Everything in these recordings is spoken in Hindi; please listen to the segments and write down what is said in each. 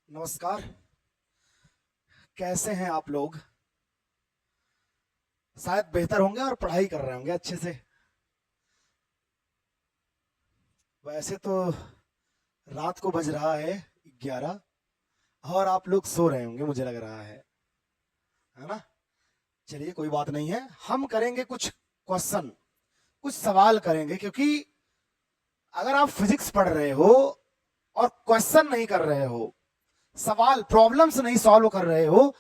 नमस्कार। कैसे हैं आप लोग? शायद बेहतर होंगे और पढ़ाई कर रहे होंगे अच्छे से। वैसे तो रात को बज रहा है 11 और आप लोग सो रहे होंगे, मुझे लग रहा है ना? चलिए, कोई बात नहीं है। हम करेंगे कुछ क्वेश्चन, कुछ सवाल करेंगे, क्योंकि अगर आप फिजिक्स पढ़ रहे हो और क्वेश्चन नहीं कर रहे हो, सवाल प्रॉब्लम्स नहीं सॉल्व कर रहे हो,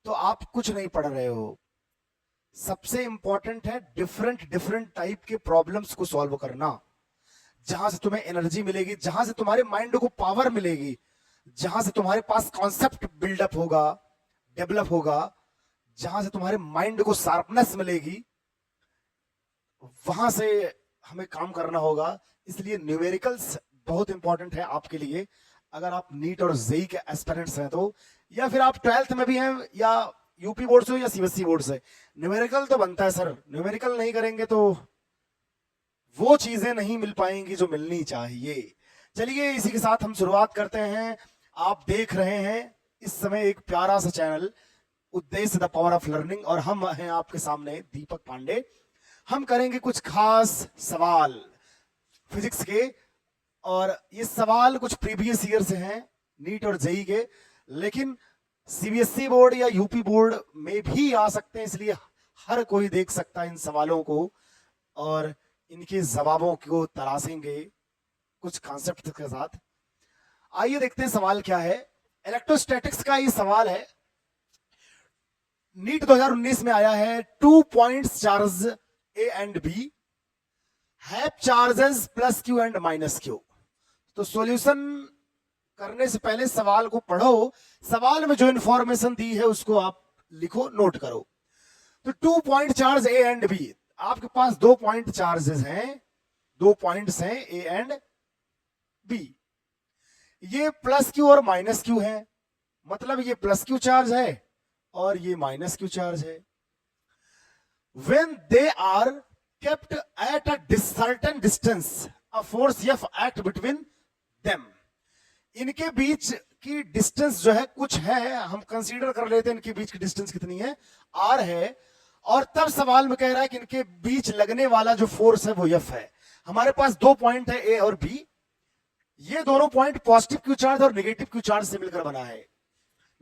तो आप कुछ नहीं पढ़ रहे हो। सबसे इंपॉर्टेंट है डिफरेंट डिफरेंट टाइप के प्रॉब्लम्स को सॉल्व करना, जहां से तुम्हें एनर्जी मिलेगी, जहां से तुम्हारे माइंड को पावर मिलेगी, जहां से तुम्हारे पास कॉन्सेप्ट बिल्डअप होगा, डेवलप होगा, जहां से तुम्हारे माइंड को शार्पनेस मिलेगी, वहां से हमें काम करना होगा। इसलिए न्यूमेरिकल्स बहुत इंपॉर्टेंट है आपके लिए, अगर आप नीट और जेई के एस्पिरेंट्स हैं तो, या फिर आप 12th में भी हैं, या यूपी बोर्ड से हो या सीबीएसई बोर्ड से। न्यूमेरिकल तो बनता है सर, न्यूमेरिकल नहीं करेंगे तो वो चीजें नहीं मिल पाएंगी जो मिलनी चाहिए। चलिए, इसी के साथ हम शुरुआत करते हैं। आप देख रहे हैं इस समय एक प्यारा सा चैनल, उद्देश्य द पावर ऑफ लर्निंग, और हम हैं आपके सामने दीपक पांडे। हम करेंगे कुछ खास सवाल फिजिक्स के, और ये सवाल कुछ प्रीवियस ईयर से हैं, नीट और जेई के, लेकिन सीबीएसई बोर्ड या यूपी बोर्ड में भी आ सकते हैं, इसलिए हर कोई देख सकता है इन सवालों को और इनके जवाबों को तलाशेंगे कुछ कॉन्सेप्ट के साथ। आइए देखते हैं सवाल क्या है। इलेक्ट्रोस्टैटिक्स का ये सवाल है, नीट 2019 में आया है। 2 points charge A and B have charges plus Q and minus Q. तो सॉल्यूशन करने से पहले सवाल को पढ़ो, सवाल में जो इंफॉर्मेशन दी है उसको आप लिखो, नोट करो। तो 2 point charge A and B, आपके पास 2 पॉइंट चार्जेस हैं, 2 पॉइंट्स हैं ए एंड बी। ये प्लस क्यू और माइनस क्यू है, मतलब ये प्लस क्यू चार्ज है और ये माइनस क्यू चार्ज है। When they are kept at a certain distance, a force F act between them. इनके बीच की डिस्टेंस जो है कुछ है, हम कंसीडर कर लेते हैं इनके बीच की डिस्टेंस कितनी है, आर है, और तब सवाल में कह रहा है कि इनके बीच लगने वाला जो फोर्स है वो एफ है। हमारे पास 2 पॉइंट है ए और बी, ये दोनों पॉइंट पॉजिटिव क्यू चार्ज और नेगेटिव क्यू चार्ज से मिलकर बना है,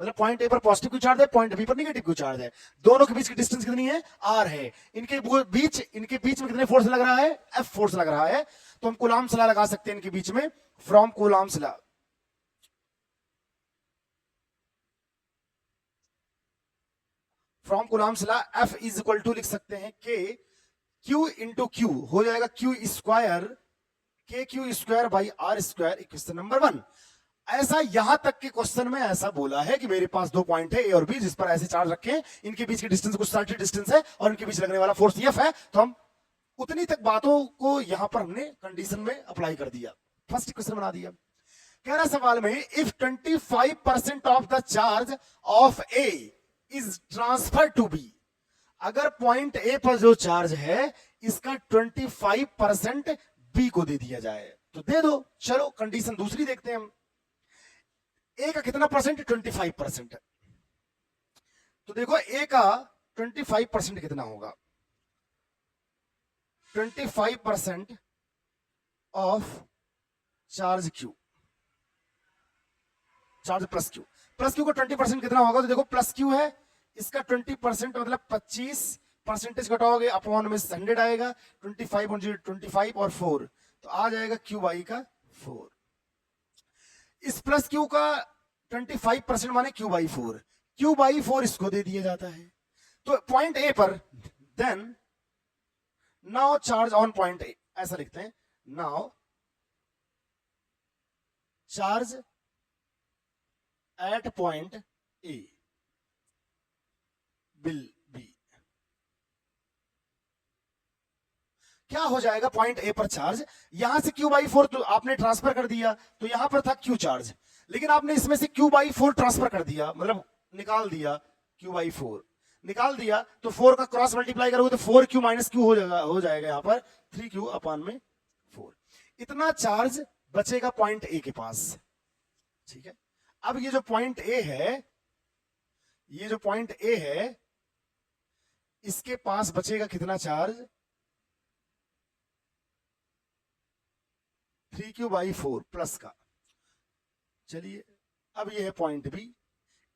मतलब पॉइंट ए पर पॉजिटिव क्यू चार्ज है, पॉइंट बी पर नेगेटिव क्यू चार्ज है। दोनों के बीच की डिस्टेंस कितनी है, आर है। इनके बीच में कितने फोर्स लग रहा है, एफ फोर्स लग रहा है। तो हम कूलॉम्स लॉ लगा सकते हैं इनके बीच में, from Coulomb's law. From Coulomb's law F is equal to लिख सकते हैं के क्यू इंटू क्यू, हो जाएगा Q square, K Q square by R square, question number 1। ऐसा यहां तक के क्वेश्चन में ऐसा बोला है कि मेरे पास 2 पॉइंट है ए और बी, जिस पर ऐसे चार्ज रखे, इनके बीच की डिस्टेंस कुछ सर्टेन डिस्टेंस है और इनके बीच लगने वाला फोर्स एफ है। तो हम उतनी तक बातों को यहां पर हमने कंडीशन में अप्लाई कर दिया, फर्स्ट क्वेश्चन बना दिया। कह रहा सवाल में, if 25% of the charge of A is transfer to B, अगर पॉइंट ए पर जो चार्ज है इसका 25% बी को दे दिया जाए तो दे दो। चलो कंडीशन दूसरी देखते हैं हम। ए का कितना परसेंट, 25%। तो देखो ए का 25% कितना होगा, 25% of charge Q, charge plus Q, plus Q का 20% कितना होगा। तो देखो प्लस क्यू है, इसका 20% मतलब 25% घटाओगे, अपॉन में 100 आएगा, 25 और 25 और 4, तो आ जाएगा क्यू बाई का 4। इस प्लस क्यू का 25% माने क्यू बाई 4, क्यू बाई 4 इसको दे दिया जाता है। तो पॉइंट ए पर, then now charge on point A, ऐसा लिखते हैं, now charge at point A will be, क्या हो जाएगा, पॉइंट ए पर चार्ज, यहां से क्यू बाई 4 तो आपने ट्रांसफर कर दिया, तो यहां पर था क्यू चार्ज, लेकिन आपने इसमें से क्यू बाई 4 ट्रांसफर कर दिया, मतलब निकाल दिया, क्यू बाई 4 निकाल दिया, तो 4 का क्रॉस मल्टीप्लाई करोगे तो 4 क्यू माइनस क्यू हो जाएगा यहां पर 3 क्यू अपॉन में 4। इतना चार्ज बचेगा पॉइंट ए के पास, ठीक है। अब ये जो पॉइंट ए है, ये जो पॉइंट ए है, इसके पास बचेगा कितना चार्ज, 3q/4 प्लस का। चलिए अब ये है पॉइंट बी,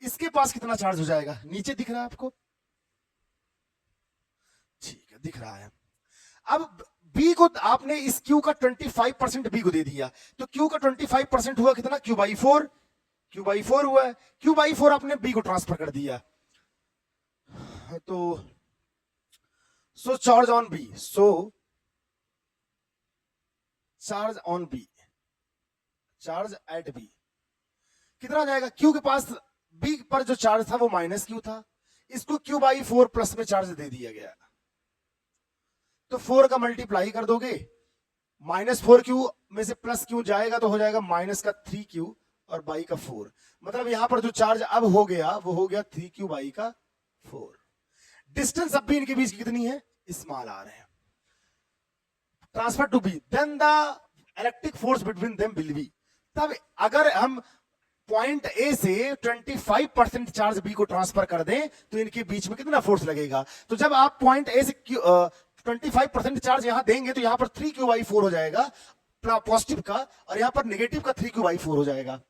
इसके पास कितना चार्ज हो जाएगा, नीचे दिख रहा है आपको, ठीक है दिख रहा है। अब बी को आपने इस क्यू का 25% बी को दे दिया, तो क्यू का 25% हुआ कितना, q/4, q/4 हुआ है, q/4 आपने बी को ट्रांसफर कर दिया। तो so charge on B, so charge on B, charge at B कितना आ जाएगा, क्यू के पास बी पर जो चार्ज था वो -q था, इसको q/4 प्लस में चार्ज दे दिया गया, तो 4 का मल्टीप्लाई कर दोगे, -4q में से +q जाएगा तो हो जाएगा -3q और बाई का 4, मतलब यहां पर जो चार्ज अब हो गया वो हो गया 3q/4। डिस्टेंस अब भी इनके बीच की कितनी है, स्मॉल आर है। Transfer to B, then the electric force between them will be, तब अगर हम पॉइंट ए से 25% चार्ज बी को ट्रांसफर कर दें तो इनके बीच में कितना फोर्स लगेगा, तो जब आप पॉइंट ए से 25% चार्ज यहां देंगे तो यहां पर 3q/4 हो जाएगा पॉजिटिव का, और यहां पर नेगेटिव का 3q/4 हो जाएगा,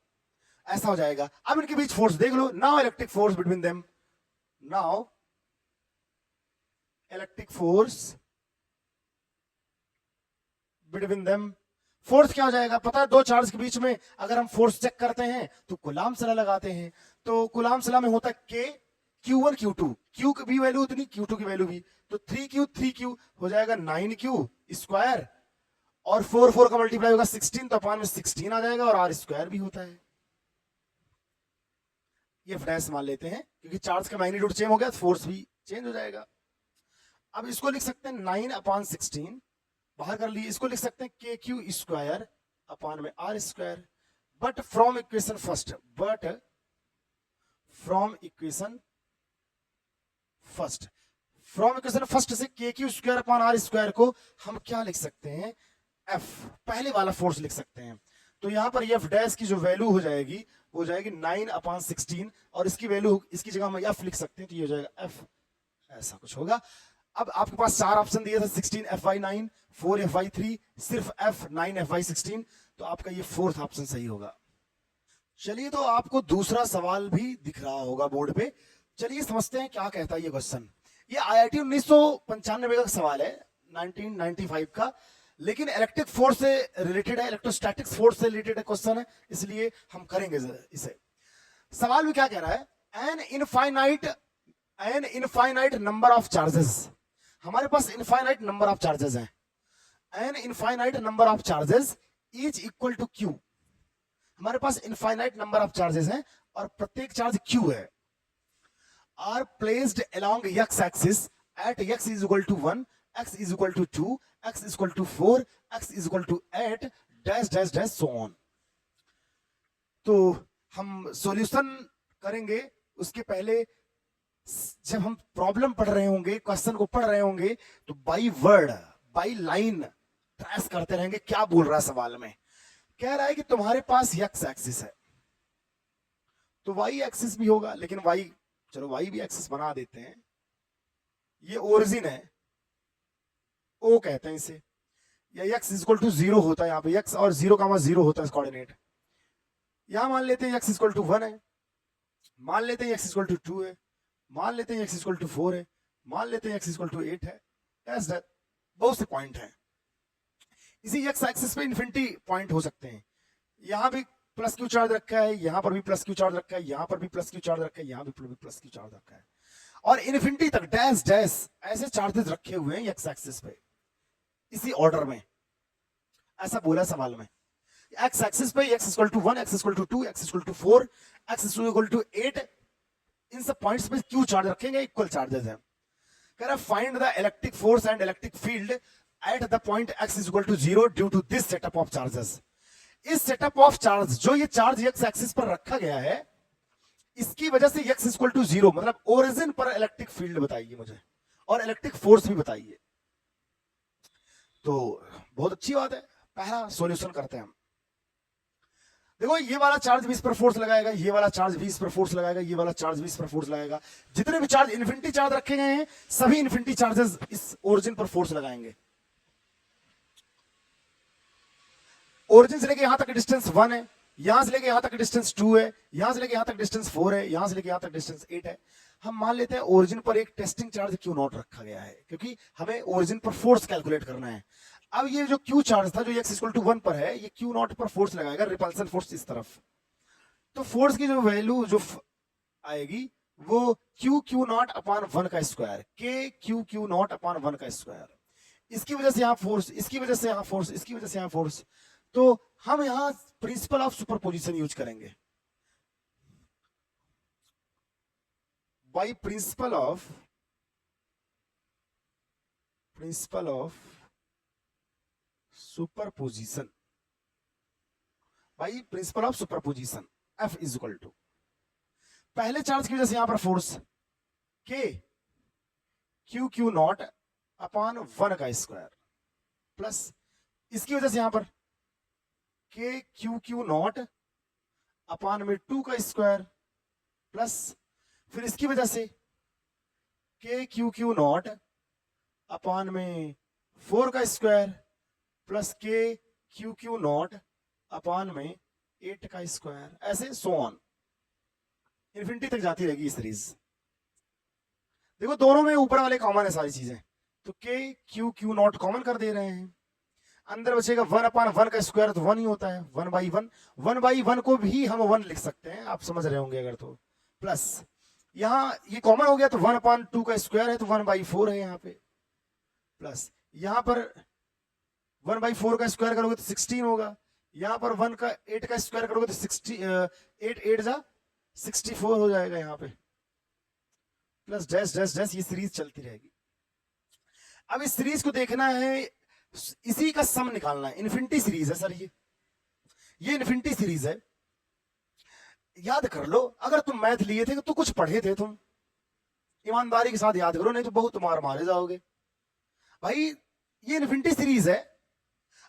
ऐसा हो जाएगा। अब इनके बीच फोर्स देख लो, now electric force between them, now electric force between them, force क्या हो जाएगा पता है, दो चार्ज के बीच में अगर हम फोर्स चेक करते हैं तो कूलाम्ब लॉ लगाते हैं, तो कूलाम्ब लॉ में होता है K, Q1 Q2, Q की भी वैल्यू उतनी, Q2 की वैल्यू भी, तो 3Q हो जाएगा 9Q², और 4 का मल्टीप्लाई होगा 16, तो अपान में 16 आ जाएगा, और r² भी होता है। ये डैश मान लेते हैं क्योंकि चार्ज का मैग्नीट्यूड चेंज हो गया तो फोर्स भी चेंज हो जाएगा। अब इसको लिख सकते हैं 9/16 बाहर कर लिए, इसको लिख सकते हैं KQ² अपान में r², but from equation first, but from equation first से KQ² अपान r² को हम क्या लिख सकते हैं, F, पहले वाला फोर्स लिख सकते हैं, तो यहां पर F डैश की जो वैल्यू हो जाएगी वो जाएगी 9/16, और इसकी वैल्यू इसकी जगह हम F लिख सकते हैं, तो ये हो जाएगा F, ऐसा कुछ होगा। अब आपके पास 4 ऑप्शन दिए थे, 16F/9, 4F/3, सिर्फ F 9F/16, तो आपका ये 4th ऑप्शन सही होगा। चलिए तो आपको दूसरा सवाल भी दिख रहा होगा बोर्ड पे, चलिए समझते हैं क्या कहता है ये क्वेश्चन। ये IIT 1995 का सवाल है, 1995 का, लेकिन इलेक्ट्रिक फोर्स से रिलेटेड है, इलेक्ट्रोस्टैटिक्स फोर्स से रिलेटेड क्वेश्चन है, इसलिए हम करेंगे इसे। सवाल में क्या कह रहा है, an infinite number of charges, हमारे पास इनफाइनाइट नंबर ऑफ चार्जेस हैं, an infinite number of charges is equal to Q, हमारे पास इनफाइनाइट नंबर ऑफ चार्जेस हैं और प्रत्येक चार्ज क्यू है, are placed along X axis at x is equal to 1, x is equal to 2, x is equal to 4, x is equal to 8, dash dash dash so on. तो हम सॉल्यूशन करेंगे उसके पहले, जब हम प्रॉब्लम पढ़ रहे होंगे, क्वेश्चन को पढ़ रहे होंगे, तो by word by line trace करते रहेंगे क्या बोल रहा है सवाल में। कह रहा है कि तुम्हारे पास x एक्सिस है तो y एक्सिस भी होगा, लेकिन y, चलो y भी एक्सिस बना देते हैं, ये ओरिजिन है, O कहते हैं इसे, या x इक्वल टू 0 होता है, यहाँ पे x और 0,0 होता है कोऑर्डिनेट, यहां मान लेते हैं x इक्वल टू 1 है, मान लेते हैं x इक्वल टू 2 है, मान लेते हैं x इक्वल टू 4 है, मान लेते हैं x इक्वल टू 8 है, बहुत से पॉइंट हैं। इसी x एक्सिस पे इन्फिनिटी पॉइंट हो सकते हैं, यहां भी प्लस क्यू चार्ज रखा है, यहां पर भी प्लस क्यू चार्ज रखा है, यहां पर भी प्लस क्यू चार्ज रखा है, यहां भी प्लस क्यू चार्ज रखा है, और इन्फिनिटी तक डैश डैश ऐसे चार्जेस रखे हुए हैं x एक्सिस पे, इसी ऑर्डर में, ऐसा बोला सवाल में। x एक्सिस पे x equal to 1, x equal to 2, x equal to 4, x equal to 8, इन सब पॉइंट्स पे क्यू चार्ज रखेंगे, इक्वल चार्जेस हैं। कह रहा find the electric force and electric field at the point x is equal to 0 due to this setup of charges. इस सेटअप ऑफ चार्ज, जो ये चार्ज x एक्सिस पर रखा गया है, इसकी वजह से x इक्वल टू 0, मतलब ओरिजिन पर इलेक्ट्रिक फील्ड बताइए मुझे, और इलेक्ट्रिक फोर्स भी बताइए। तो बहुत अच्छी बात है, पहला सॉल्यूशन करते हैं हम। देखो ये वाला चार्ज भी इस पर फोर्स लगाएगा, ये वाला चार्ज भी इस पर फोर्स लगाएगा, ये वाला चार्ज भी इस पर फोर्स लगाएगा। जितने भी चार्ज इन्फिनिटी चार्ज रखे गए हैं सभी इन्फिनिटी चार्जेस इस ओरिजिन पर फोर्स लगाएंगे। ओरिजिन से लेके यहां तक डिस्टेंस 1 है, यहां से लेके यहां तक डिस्टेंस 2 है, यहां से लेके यहां तक डिस्टेंस 4 है, यहां से लेके यहां तक डिस्टेंस 8 है। हम मान लेते हैं ओरिजिन पर एक टेस्टिंग चार्ज क्यू नॉट रखा गया है, क्योंकि हमें ओरिजिन पर फोर्स कैलकुलेट करना है। अब ये जो क्यू चार्ज था जो x=1 पर है, ये क्यू नॉट पर फोर्स लगाएगा, रिपल्सन फोर्स इस तरफ। तो फोर्स की जो वैल्यू जो आएगी वो क्यू नॉट अपॉन 1 का square, K Q not upon 1 का स्क्वायर। इसकी वजह से यहां फोर्स, इसकी वजह से यहां फोर्स, इसकी वजह से यहां फोर्स। तो हम यहां प्रिंसिपल ऑफ सुपरपोजिशन यूज करेंगे। By principle of superposition, by principle of superposition F is equal to पहले चार्ज की वजह से यहां पर फोर्स के क्यू नॉट अपॉन 1 का स्क्वायर प्लस इसकी वजह से यहां पर के क्यू नॉट अपॉन में 2 का स्क्वायर प्लस फिर इसकी वजह से के क्यू नॉट अपॉन में 4 का स्क्वायर प्लस के क्यू नॉट अपॉन में 8 का स्क्वायर, ऐसे सो ऑन इन्फिनिटी तक जाती रहेगी ये सीरीज। देखो दोनों में ऊपर वाले कॉमन है सारी चीजें, तो के क्यू नॉट कॉमन कर दे रहे हैं, अंदर बचेगा 1/1 का स्क्वायर, तो 1 ही होता है, 1/1। 1/1 को भी हम 1 लिख सकते हैं, आप समझ रहे होंगे अगर तो। प्लस यहां ये कॉमन हो गया तो 1/2 का स्क्वायर है, तो 1/4 है यहाँ पे। प्लस यहां पर 1/4 का स्क्वायर करोगे तो 16 होगा, यहां पर 8 का स्क्वायर करोगे तो 8 जा 64 हो जाएगा यहाँ पे। प्लस डैश डैश डैश, ये सीरीज चलती रहेगी। अब इस सीरीज को देखना है, इसी का सम निकालना है। इन्फिनिटी सीरीज है सर, ये इन्फिनिटी सीरीज है। याद कर लो, अगर तुम मैथ लिए थे तो कुछ पढ़े थे तुम, ईमानदारी के साथ याद करो, नहीं तो बहुत मार मारे जाओगे भाई। ये इन्फिनिटी सीरीज है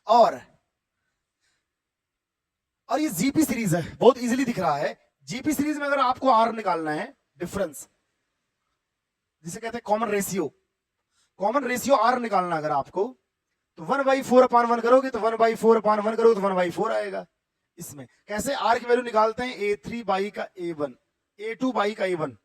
और ये जीपी सीरीज है, बहुत इजीली दिख रहा है। जीपी सीरीज में अगर आपको आर निकालना है, डिफरेंस जिसे कहते हैं कॉमन रेशियो आर निकालना अगर आपको, तो 1/4/1 करोगे तो 1/4/1 करोगे तो 1/4 आएगा। इसमें कैसे आर की वैल्यू निकालते हैं, A3 का A1, A2 का A1,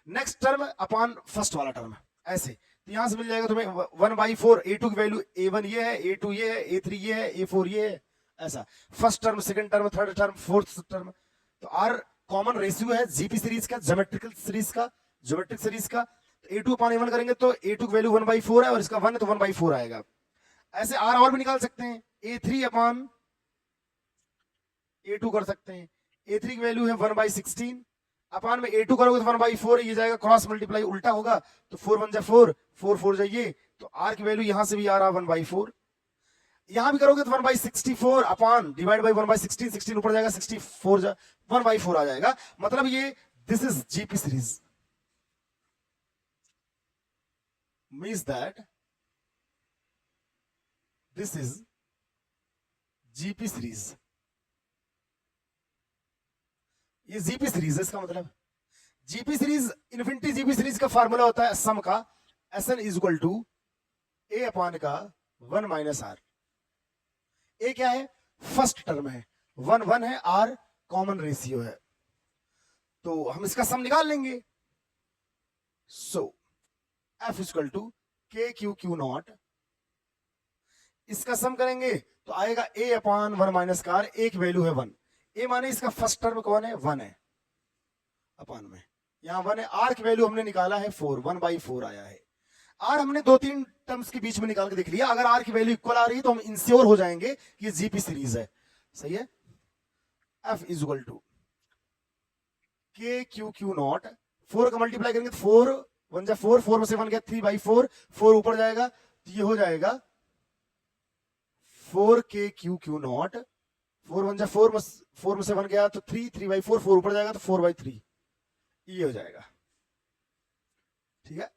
next term upon first वाला टर्म, ऐसे। तो यहां से मिल जाएगा तुम्हें 1/4, A2 की वैल्यू A1 ये है, A2 ये है, A3 ये है, A4 ये है, ऐसा। First term, second term, third term, fourth term. तो आर कॉमन रेशियो है जीपी सीरीज का, ज्योमेट्रिक सीरीज का। A2/A1 करेंगे तो A2 की वैल्यू 1/4 है और इसका 1 है तो 1/4 आएगा। ऐसे आर और भी निकाल सकते हैं, A3/A2 कर सकते हैं। A3 की वैल्यू है 1/16, अपान में A2 करोगे तो 1/4, ये जाएगा क्रॉस मल्टीप्लाई उल्टा होगा, तो 4 1 जा 4, 4 4 जाइए, तो आर की वैल्यू यहां से भी आ रहा 1/4। यहां भी करोगे तो 1/64 अपान डिवाइड बाई 1/16, 16 ऊपर जाएगा, 64 जा 1/4 आ जाएगा। मतलब ये this is GP series, means that this is GP series. ये जीपी सीरीज है, इसका मतलब GP series, infinity GP series का फार्मूला होता है सम का, Sn is equal to A upon का 1 माइनस आर। ए क्या है, फर्स्ट टर्म है, 1 1 है, आर कॉमन रेशियो है, तो हम इसका सम निकाल लेंगे। सो F is equal to K Q not, इसका सम करेंगे तो आएगा A अपान 1 माइनस का आर, एक वैल्यू है 1, ए माने इसका फर्स्ट टर्म कौन है, 1 है, अपान में यहां 1 है। आर की वैल्यू हमने निकाला है 4, 1/4 आया है। आर हमने 2-3 टर्म्स के बीच में निकाल के देख लिया, अगर आर की वैल्यू इक्वल आ रही है तो हम इंश्योर हो जाएंगे कि ये जीपी सीरीज है, सही है। F is equal to K Q not, 4 का मल्टीप्लाई करेंगे तो 4 1 जा 4, 4 में से 1 गया 3/4, 4 ऊपर जाएगा तो ये हो जाएगा 4 के क्यू नॉट, 4 1 जा 4 में से 1 गया तो 3, 3/4, 4 ऊपर जाएगा तो 4/3, ये हो जाएगा, ठीक है।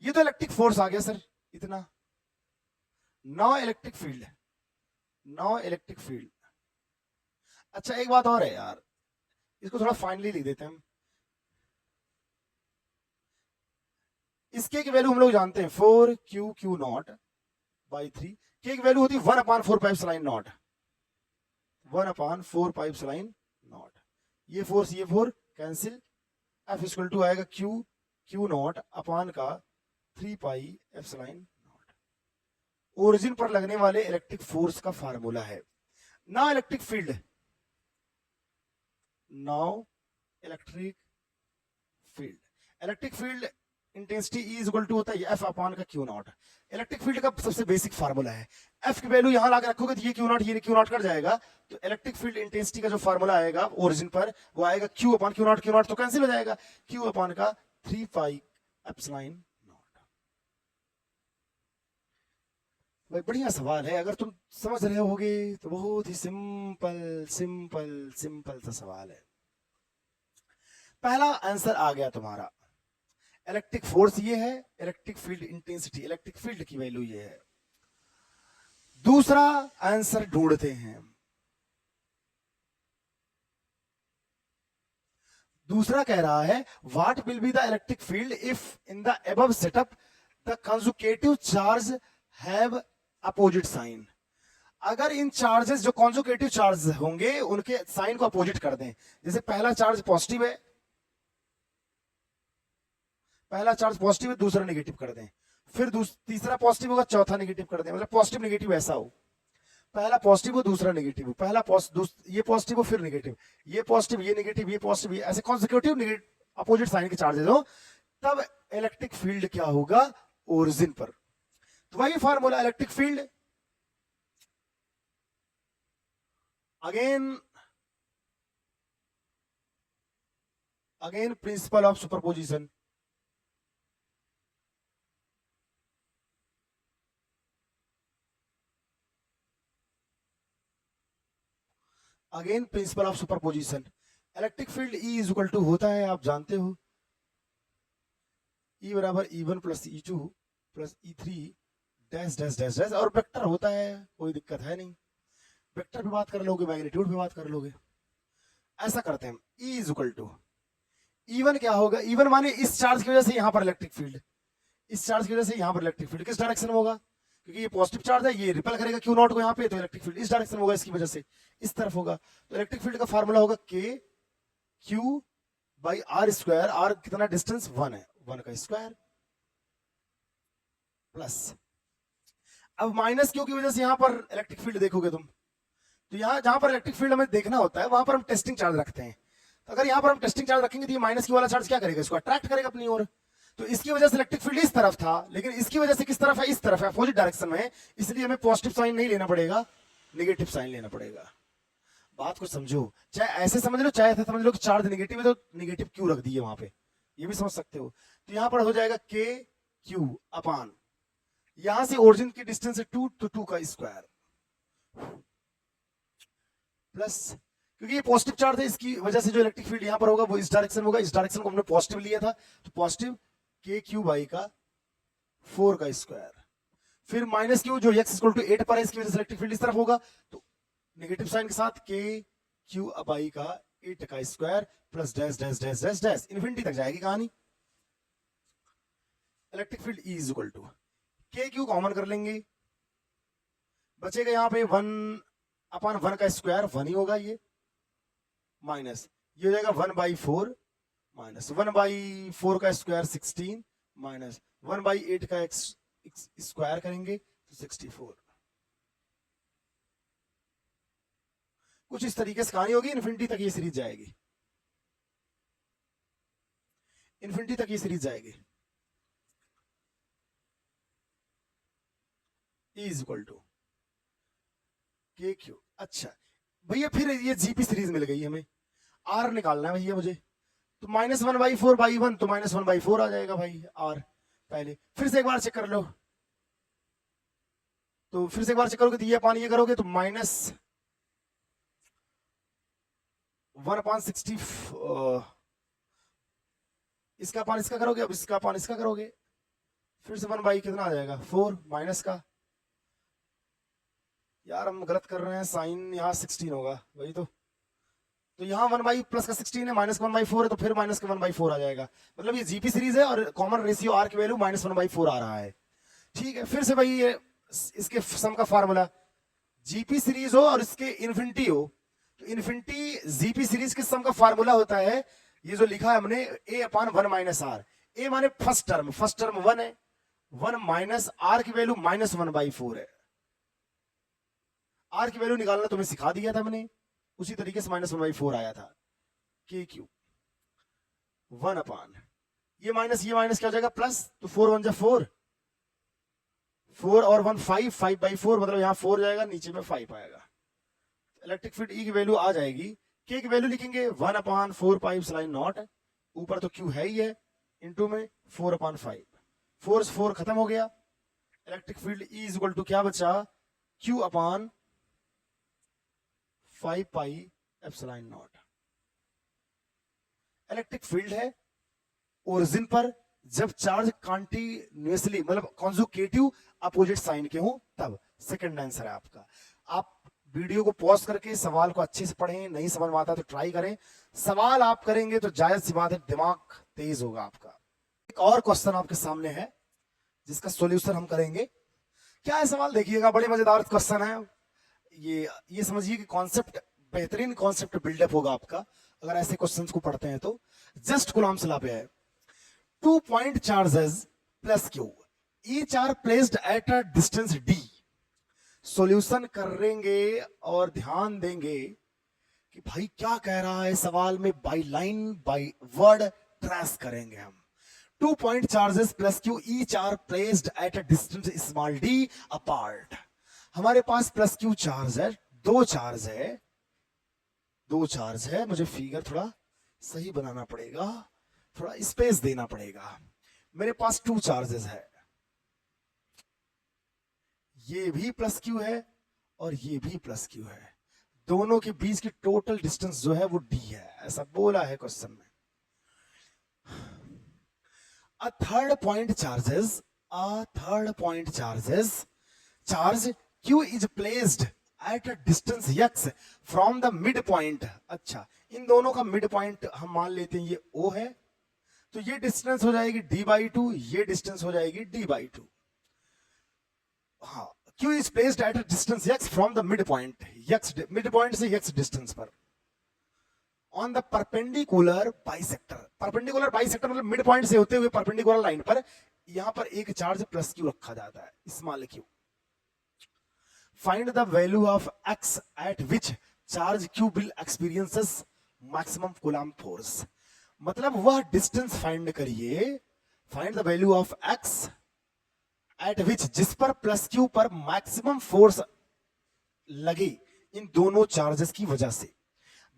ये तो इलेक्ट्रिक फोर्स आ गया सर, इतना। नाउ इलेक्ट्रिक फील्ड, अच्छा एक बात और है यार, इसको थोड़ा फाइनली लिख देते हैं हम। इसके की वैल्यू हम लोग जानते हैं 4q बाई 3। के की वैल्यू होती है 1/4 pi epsilon naught, 1/4 pi epsilon naught. ये 4 से ये 4 कैंसिल, एफ इक्वल टू आएगा q0 अपान का 3 पाई एप्सिलॉन नॉट। ओरिजिन पर लगने वाले इलेक्ट्रिक फोर्स का फार्मूला है। Now electric field, electric field intensity E equal to होता है एफ अपान का q0। इलेक्ट्रिक फील्ड का सबसे बेसिक फार्मूला है। एफ की वैल्यू यहां लाकर रखोगे तो ये q0 कट जाएगा, तो इलेक्ट्रिक फील्ड इंटेंसिटी का जो फार्मूला आएगा ओरिजिन पर वो आएगा q अपान q0 तो कैंसिल हो जाएगा, q अपान का 3 पाई एप्सिलॉन नॉट। भाई बढ़िया सवाल है, अगर तुम समझ रहे होगे तो बहुत ही सिंपल सिंपल सिंपल सा सवाल है। पहला आंसर आ गया तुम्हारा। इलेक्ट्रिक फोर्स ये है, electric field intensity, electric field की वैल्यू ये है। दूसरा आंसर ढूंढते हैं। दूसरा कह रहा है what will be the electric field if in the above setup the conjugative charge have opposite sign. अगर इन चार्जेस जो कंजुगेटिव चार्ज होंगे उनके साइन को अपोजिट कर दें। जैसे पहला चार्ज पॉजिटिव है, पहला चार्ज पॉजिटिव है, दूसरा नेगेटिव कर दें, फिर तीसरा पॉजिटिव होगा, चौथा नेगेटिव कर दें। मतलब पॉजिटिव नेगेटिव ऐसा हो, पहला पॉजिटिव हो दूसरा नेगेटिव हो, पहला ये पॉजिटिव हो फिर नेगेटिव, ये पॉजिटिव ये नेगेटिव ये पॉजिटिव, ये ऐसे कॉन्सिक्यूटिव अपोजिट साइन के चार्जेस हो, तब इलेक्ट्रिक फील्ड क्या होगा ओरिजिन पर। तो वही formula electric field, again principle of superposition, again principle of superposition. Electric field E is equal to होता है, आप जानते हो, E बराबर E1 plus E2 plus E3 dash dash dash dash, और वेक्टर होता है, कोई दिक्कत है नहीं, वेक्टर पे बात कर लोगे, मैग्नीट्यूड पे बात कर लोगे। ऐसा करते हैं, E is equal to E1 क्या होगा, E1 माने इस चार्ज की वजह से यहां पर इलेक्ट्रिक फील्ड, इस चार्ज की वजह से यहां पर इलेक्ट्रिक फील्ड किस डायरेक्शन में होगा, क्योंकि ये पॉजिटिव चार्ज है, ये रिपेल करेगा q0 को यहाँ पे, तो इलेक्ट्रिक फील्ड इस डायरेक्शन में होगा, इसकी वजह से इस तरफ होगा। तो इलेक्ट्रिक फील्ड का फार्मूला होगा k q by r square, r कितना डिस्टेंस 1 है, 1 का स्क्वायर प्लस, अब माइनस क्यू की वजह से यहां पर इलेक्ट्रिक फील्ड देखोगे तुम, तो यहां जहां पर इलेक्ट्रिक फील्ड हमें देखना होता है वहां पर हम टेस्टिंग चार्ज रखते हैं। तो अगर यहां पर हम टेस्टिंग चार्ज रखेंगे तो ये माइनस क्यू वाला चार्ज क्या करेगा, इसको अट्रैक्ट करेगा अपनी ओर। तो इसकी वजह से इलेक्ट्रिक फील्ड इस तरफ था, लेकिन इसकी वजह से किस तरफ है, इस तरफ है, अपोजिट डायरेक्शन में है, इसलिए हमें पॉजिटिव साइन नहीं लेना पड़ेगा, नेगेटिव साइन लेना पड़ेगा। बात को समझो, चाहे ऐसे समझ लो चाहे ऐसे समझ लो कि चार्ज नेगेटिव है तो नेगेटिव क्यू रख दिए वहां पे, ये भी समझ सकते हो। तो यहां पर हो जाएगा के क्यू अपान, यहां से ओरिजिन की डिस्टेंस है 2 तो 2 का स्क्वायर प्लस, क्योंकि ये पॉजिटिव चार्ज है इसकी वजह से जो इलेक्ट्रिक फील्ड यहां पर होगा वो इस डायरेक्शन में होगा, इस डायरेक्शन को हमने पॉजिटिव लिया था, तो पॉजिटिव के क्यू बाई का 4 का स्क्वायर, फिर माइनस क्यू जो x इक्वल टू 8 पर है, इसकी वजह से इलेक्ट्रिक फील्ड इस तरफ होगा, तो नेगेटिव साइन के साथ के क्यू बाई का 8 का square plus dash dash dash dash dash, infinity तक जाएगी कहानी। Electric field E is equal to K Q common कर लेंगे, बचेगा यहाँ पे 1 अपान 1 का स्क्वायर 1 ही होगा, ये माइनस ये हो जाएगा 1/4 माइनस 1/4 का स्क्वायर 16 माइनस 1/8 का स्क्वायर करेंगे तो 64। कुछ इस तरीके से कहानी होगी, इन्फिनिटी तक ये सीरीज जाएगी, इन्फिनिटी तक ये सीरीज जाएगी। E is equal to K Q. अच्छा भैया फिर ये जीपी सीरीज मिल गई हमें, आर निकालना है भैया मुझे, तो -1/4/1 तो -1/4 आ जाएगा भाई आर। पहले फिर से एक बार चेक कर लो, तो फिर से एक बार चेक करोगे तो ये पानी ये करोगे तो -1/60 इसका पान इसका करोगे, अब इसका पान इसका करोगे, फिर से 1 कितना आ जाएगा 4 माइनस का, यार हम गलत कर रहे हैं, साइन यहाँ 16 होगा वही तो, तो यहाँ 1/+ का 16 है, -1/4 है, तो फिर -1/4 आ जाएगा। मतलब ये जीपी सीरीज है और कॉमन रेशियो आर की वैल्यू -1/4 आ रहा है। ठीक है, फिर से भाई ये इसके सम का फार्मूला, जीपी सीरीज हो और इसके इन्फिनिटी हो, तो इन्फिनिटी जीपी सीरीज के सम का फार्मूला होता है ये जो लिखा है हमने, a/1 - a माने फर्स्ट टर्म 1 है, 1 माइनस आर की वैल्यू -1/4 है। आर की वैल्यू निकालना तुम्हें सिखा दिया था मैंने, उसी तरीके से -1/4 आया था। के क्यू 1 ये माइनस क्या हो जाएगा प्लस, तो 4 1 जा 4, 4 और 1 5, 5/4 मतलब यहाँ 4 जाएगा, नीचे में 5 आएगा। इलेक्ट्रिक फील्ड ई की वैल्यू आ जाएगी, के की वैल्यू लिखेंगे 1/4πε0, ऊपर तो क्यू है ही है, इंटू में 4/5, 4 से 4 खत्म हो गया। Electric field E is equal to क्या बचा, Q/5πε0। इलेक्ट्रिक फील्ड है ओरिजिन पर जब चार्ज कॉन्टिन्यूअसली मतलब कॉन्जुगेटिव अपोजिट साइन के हो तब। सेकंड आंसर है आपका। आप वीडियो को पॉज करके सवाल को अच्छे से पढ़ें, नहीं समझ में आता तो ट्राई करें। सवाल आप करेंगे तो जायज सी बात है दिमाग तेज होगा आपका। एक और क्वेश्चन आपके सामने है जिसका सॉल्यूशन हम करेंगे। क्या है सवाल देखिएगा, बड़े मजेदार क्वेश्चन है ये समझिए कि कॉन्सेप्ट, बेहतरीन कॉन्सेप्ट बिल्डअप होगा आपका अगर ऐसे क्वेश्चंस को पढ़ते हैं तो। जस्ट कूलॉम्स लॉ पे है, 2 point charges plus q, each are placed at a distance d। Solution करेंगे और ध्यान देंगे कि भाई क्या कह रहा है सवाल में, by line by word trace करेंगे हम। 2 point charges plus q, each are placed at a distance small d apart। हमारे पास प्लस क्यू चार्ज है, दो चार्ज है, मुझे फिगर थोड़ा सही बनाना पड़ेगा, थोड़ा स्पेस देना पड़ेगा। मेरे पास 2 चार्जेस है, ये भी प्लस क्यू है और ये भी प्लस क्यू है, दोनों के बीच की टोटल डिस्टेंस जो है वो डी है, ऐसा बोला है क्वेश्चन में। A third point charges charge q is placed at a distance x from the midpoint। अच्छा, इन दोनों का मिड पॉइंट हम मान लेते हैं ये O है, तो ये डिस्टेंस हो जाएगी d/2, ये डिस्टेंस हो जाएगी d/2। हाँ, q is placed at a distance x from the midpoint, mid point से x डिस्टेंस पर, on the perpendicular bisector. Perpendicular bisector मतलब मिड पॉइंट से होते हुए परपेंडिकुलर लाइन पर, यहां पर एक चार्ज प्लस क्यू रखा जाता है, small Q. Find the value of x eight which charge q will experiences maximum coulomb force. मतलब वह डिस्टेंस फाइंड करिए, find the value of x eight विच, जिस पर प्लस क्यू पर मैक्सिमम फोर्स लगे इन दोनों चार्जेस की वजह से।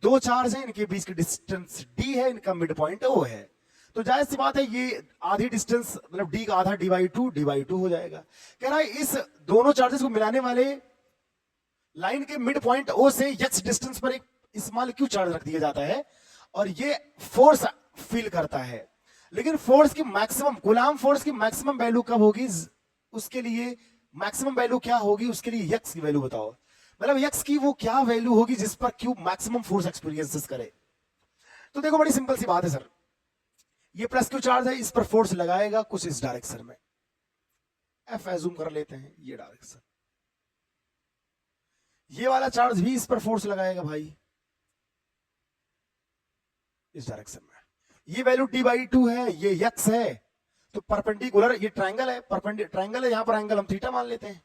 दो चार्ज है, इनके बीच की डिस्टेंस d है, इनका मिड पॉइंट O है, तो जाहिर सी बात है ये आधी डिस्टेंस मतलब d का आधा d/2 हो जाएगा। कह रहा है इस दोनों चार्जेस को मिलाने वाले लाइन के मिड पॉइंट O से x डिस्टेंस पर एक स्मॉल q चार्ज रख दिया जाता है और ये फोर्स फील करता है। लेकिन फोर्स की मैक्सिमम, कूलम्ब फोर्स की मैक्सिमम वैल्यू कब होगी, उसके लिए मैक्सिमम वैल्यू क्या होगी, उसके लिए x की वैल्यू बताओ। मतलब x की वो क्या वैल्यू होगी जिस पर q मैक्सिमम फोर्स एक्सपीरियंसेस करे। तो देखो बड़ी सिंपल सी बात है सर, ये प्लस क्यू चार्ज है, इस पर फोर्स लगाएगा कुछ इस डायरेक्शन में, F एज्यूम कर लेते हैं ये डायरेक्शन, ये वाला चार्ज भी इस पर फोर्स लगाएगा भाई इस डायरेक्शन में। ये वैल्यू d/2 है, ये x है, तो परपेंडिकुलर, ये ट्रायंगल है, ट्रायंगल है, यहां पर एंगल हम थीटा मान लेते हैं,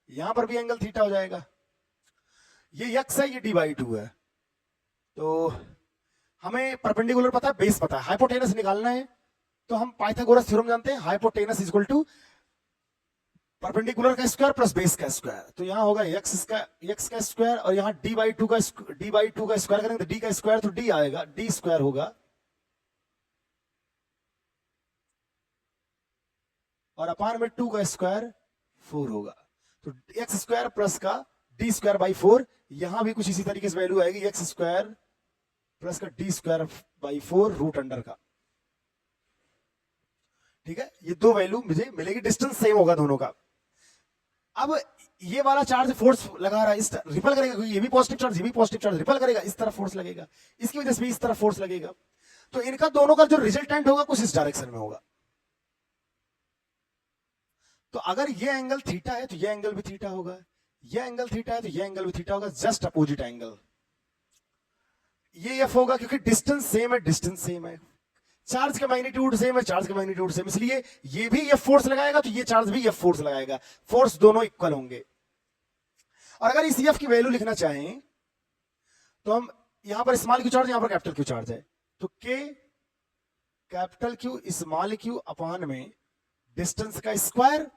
यहां पर भी एंगल थीटा हो जाएगा। ये x है, ये d/2 है, तो हमें परपेंडिकुलर पता है, बेस पता है, हाइपोटेनस निकालना है, तो हम पाइथागोरस थ्योरम जानते हैं, हाइपोटेनस इक्वल टू परपेंडिकुलर का स्क्वायर प्लस बेस का स्क्वायर। तो यहां होगा x का स्क्वायर और यहां d/2 का स्क्वायर करेंगे तो d का स्क्वायर, तो d आएगा, d स्क्वायर होगा और अपान में 2 का स्क्वायर 4 होगा, तो x स्क्वायर प्लस का d स्क्वायर बाई 4। यहां भी कुछ इसी तरीके से वैल्यू आएगी, x स्क्वायर प्लस का d square by 4 root under का। ठीक है, ये दो वैल्यू मुझे मिलेगी, डिस्टेंस सेम होगा दोनों का। अब ये वाला चार्ज फोर्स लगा रहा है, इस रिपल करेगा, क्योंकि ये भी पॉजिटिव चार्ज, ये भी पॉजिटिव चार्ज, रिपल करेगा, इस तरफ फोर्स लगेगा, इसकी वजह से भी इस तरफ फोर्स लगेगा। तो इनका दोनों का जो रिजल्टेंट होगा कुछ इस डायरेक्शन में होगा। तो अगर ये एंगल थीटा है तो ये एंगल भी थीटा होगा, ये एंगल थीटा है तो ये एंगल भी थीटा होगा, जस्ट अपोजिट एंगल। ये एफ होगा क्योंकि डिस्टेंस सेम है, डिस्टेंस सेम है, चार्ज का मैग्नीट्यूड सेम है, चार्ज का मैग्नीट्यूड सेम, इसलिए ये भी एफ फोर्स लगाएगा तो ये चार्ज भी एफ फोर्स लगाएगा, फोर्स दोनों इक्वल होंगे। और अगर इस एफ की वैल्यू लिखना चाहें तो हम यहां पर स्मॉल क्यू चार्ज, यहां पर कैपिटल क्यू चार्ज है, तो K capital Q small Q upon में डिस्टेंस का स्क्वायर,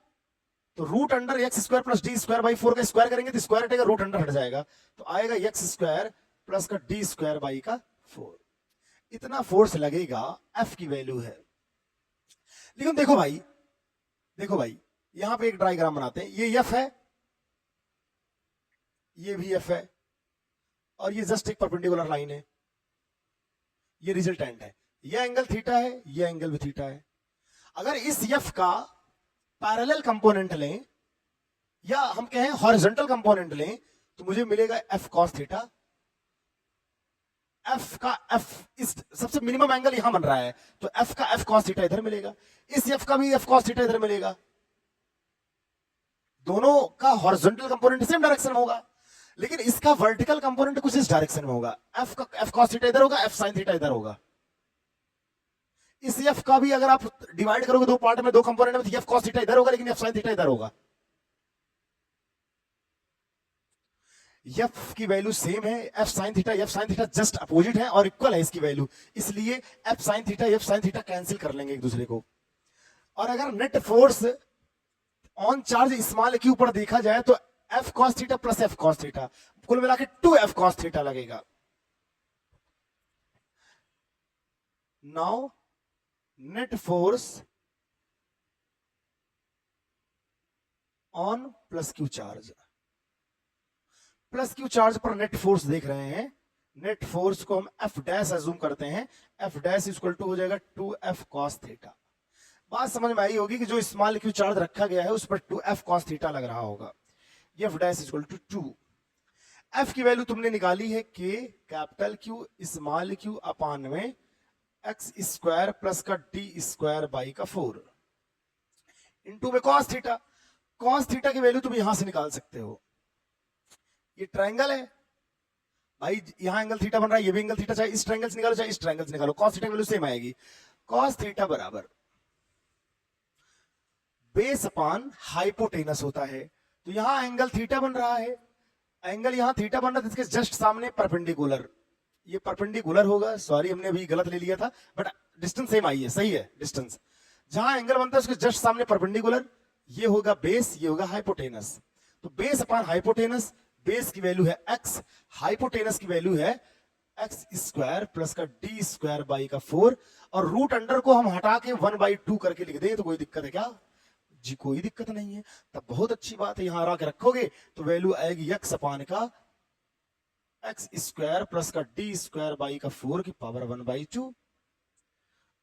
तो root under X square plus D square by 4 का स्क्वायर करेंगे तो स्क्वायर हटेगा, रूट अंडर हट जाएगा, तो आएगा एक्स स्क्वायर प्लस का डी स्क्वायर बाई का 4। इतना फोर्स लगेगा, एफ की वैल्यू है। लेकिन देखो भाई, देखो भाई, यहां पे एक डायग्राम बनाते हैं, ये एफ है, ये भी एफ है, और ये जस्ट एक परपेंडिकुलर लाइन है, ये रिजल्टेंट है, ये एंगल थीटा है, ये एंगल भी थीटा है। अगर इस एफ का पैरेलल कंपोनेंट लें या हम कहें हॉरिजॉन्टल कंपोनेंट लें तो मुझे मिलेगा एफ कॉस थीटा। एफ का एफ, इस सबसे मिनिमम एंगल यहां बन रहा है, तो एफ का एफ कॉस थीटा इधर मिलेगा, इस एफ का भी एफ कॉस थीटा इधर मिलेगा, दोनों का हॉरिजॉन्टल कंपोनेंट सेम डायरेक्शन में होगा, लेकिन इसका वर्टिकल कंपोनेंट कुछ इस डायरेक्शन में होगा, एफ का एफ कॉस थीटा इधर होगा, एफ साइन थीटा इधर होगा। इस एफ का भी अगर आप डिवाइड करोगे दो पार्ट में, दो कंपोनेंट में, तो एफ कॉस थीटा इधर होगा, लेकिन एफ साइन थीटा इधर होगा। एफ की वैल्यू सेम है, F sine theta just opposite है और इक्वल है इसकी वैल्यू, इसलिए एफ साइन थीटा कैंसिल कर लेंगे एक दूसरे को। और अगर net force on charge small Q पर देखा जाए तो F cos theta plus F cos theta, कुल मिला के 2 एफ कॉस थीटा लगेगा। Now net force on plus Q charge, plus Q charge पर नेट फोर्स देख रहे हैं, नेट फोर्स को हम एफ डैश अज्यूम करते हैं, एफ डैश इक्वल टू हो जाएगा 2 एफ कॉस थीटा। बात समझ में आई होगी कि जो स्मॉल क्यू चार्ज रखा गया है उस पर 2 एफ कॉस थीटा लग रहा होगा, F dash equal to 2। F की वैल्यू तुमने निकाली है K capital Q small Q upon में एक्स स्क्वायर प्लस का डी स्क्वायर बाई का 4 इंटू में कॉस थीटा। कॉस थीटा की वैल्यू तुम यहां से निकाल सकते हो, ये ट्रायंगल है भाई, यहां एंगल थीटा बन रहा है, ये भी एंगल थीटा, चाहे इस ट्रायंगल से निकालो चाहे इस ट्रायंगल से निकालो, कॉस थीटा की वैल्यू सेम आएगी। कॉस थीटा बराबर बेस अपान हाइपोटेनस होता है, तो यहां एंगल थीटा बन रहा है, एंगल यहां थीटा बन रहा है, इसके जस्ट सामने परपेंडिकुलर, ये परपेंडिकुलर होगा, सॉरी हमने अभी गलत ले लिया था, बट डिस्टेंस सेम आई है, सही है डिस्टेंस, जहां एंगल बनता है उसके जस्ट सामने परपेंडिकुलर, ये होगा बेस, ये होगा हाइपोटेनस, तो बेस अपान हाइपोटेनस, बेस की वैल्यू है x, हाइपोटेनस की वैल्यू है एक्स स्क्वायर प्लस का डी स्क्वायर बाई का 4, और रूट अंडर को हम हटा के 1/2 करके लिख दें तो कोई दिक्कत है क्या जी? कोई दिक्कत नहीं है, तब बहुत अच्छी बात है, यहां हरा के रखोगे तो वैल्यू आएगी x अपान का एक्स स्क्वायर प्लस का डी स्क्वायर बाई का 4 की पावर 1/2,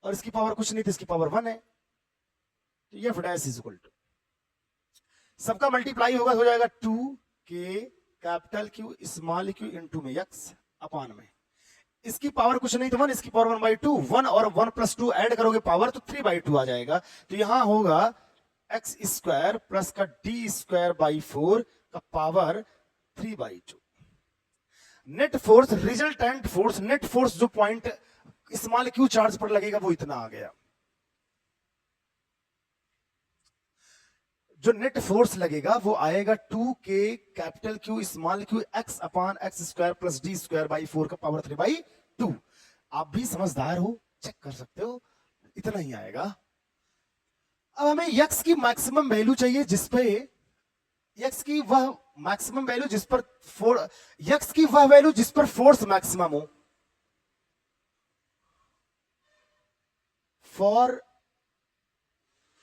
और इसकी पावर कुछ नहीं थी, इसकी पावर 1 है, तो ये F dash is equal to सबका मल्टीप्लाई होगा, हो जाएगा 2 K capital Q small Q into में एक्स अपान में, इसकी पावर कुछ नहीं तो 1, इसकी पावर 1/2, 1 और 1 + 2 ऐड करोगे पावर तो 3/2 आ जाएगा, तो यहां होगा एक्स स्क्वायर प्लस का डी स्क्वायर बाई 4 का power 3/2। Net force, resultant force, net force जो पॉइंट स्मॉल क्यू चार्ज पर लगेगा वो इतना आ गया, जो नेट फोर्स लगेगा वो आएगा 2 K capital Q small Q x upon x square plus D square by 4 का पावर 3/2। आप भी समझदार हो, चेक कर सकते हो, इतना ही आएगा। अब हमें यक्स की मैक्सिमम वैल्यू चाहिए, जिसपे यक्स की वह मैक्सिमम वैल्यू जिस पर यक्स की वह वैल्यू जिस पर फोर्स मैक्सिमम हो। For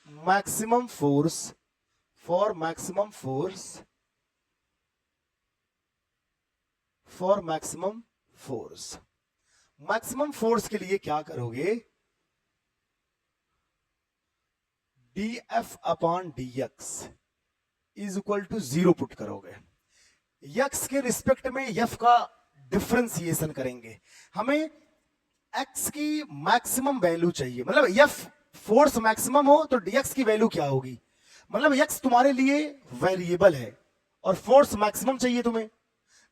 maximum force, for maximum force, for maximum force, maximum force के लिए क्या करोगे, dF upon dx is equal to 0 put करोगे, यक्स के रिस्पेक्ट में एफ का डिफरेंशिएशन करेंगे। हमें एक्स की मैक्सिमम वैल्यू चाहिए, मतलब एफ फोर्स मैक्सिमम हो तो एक्स की वैल्यू क्या होगी, मतलब एक्स तुम्हारे लिए वेरिएबल है और फोर्स मैक्सिमम चाहिए तुम्हें,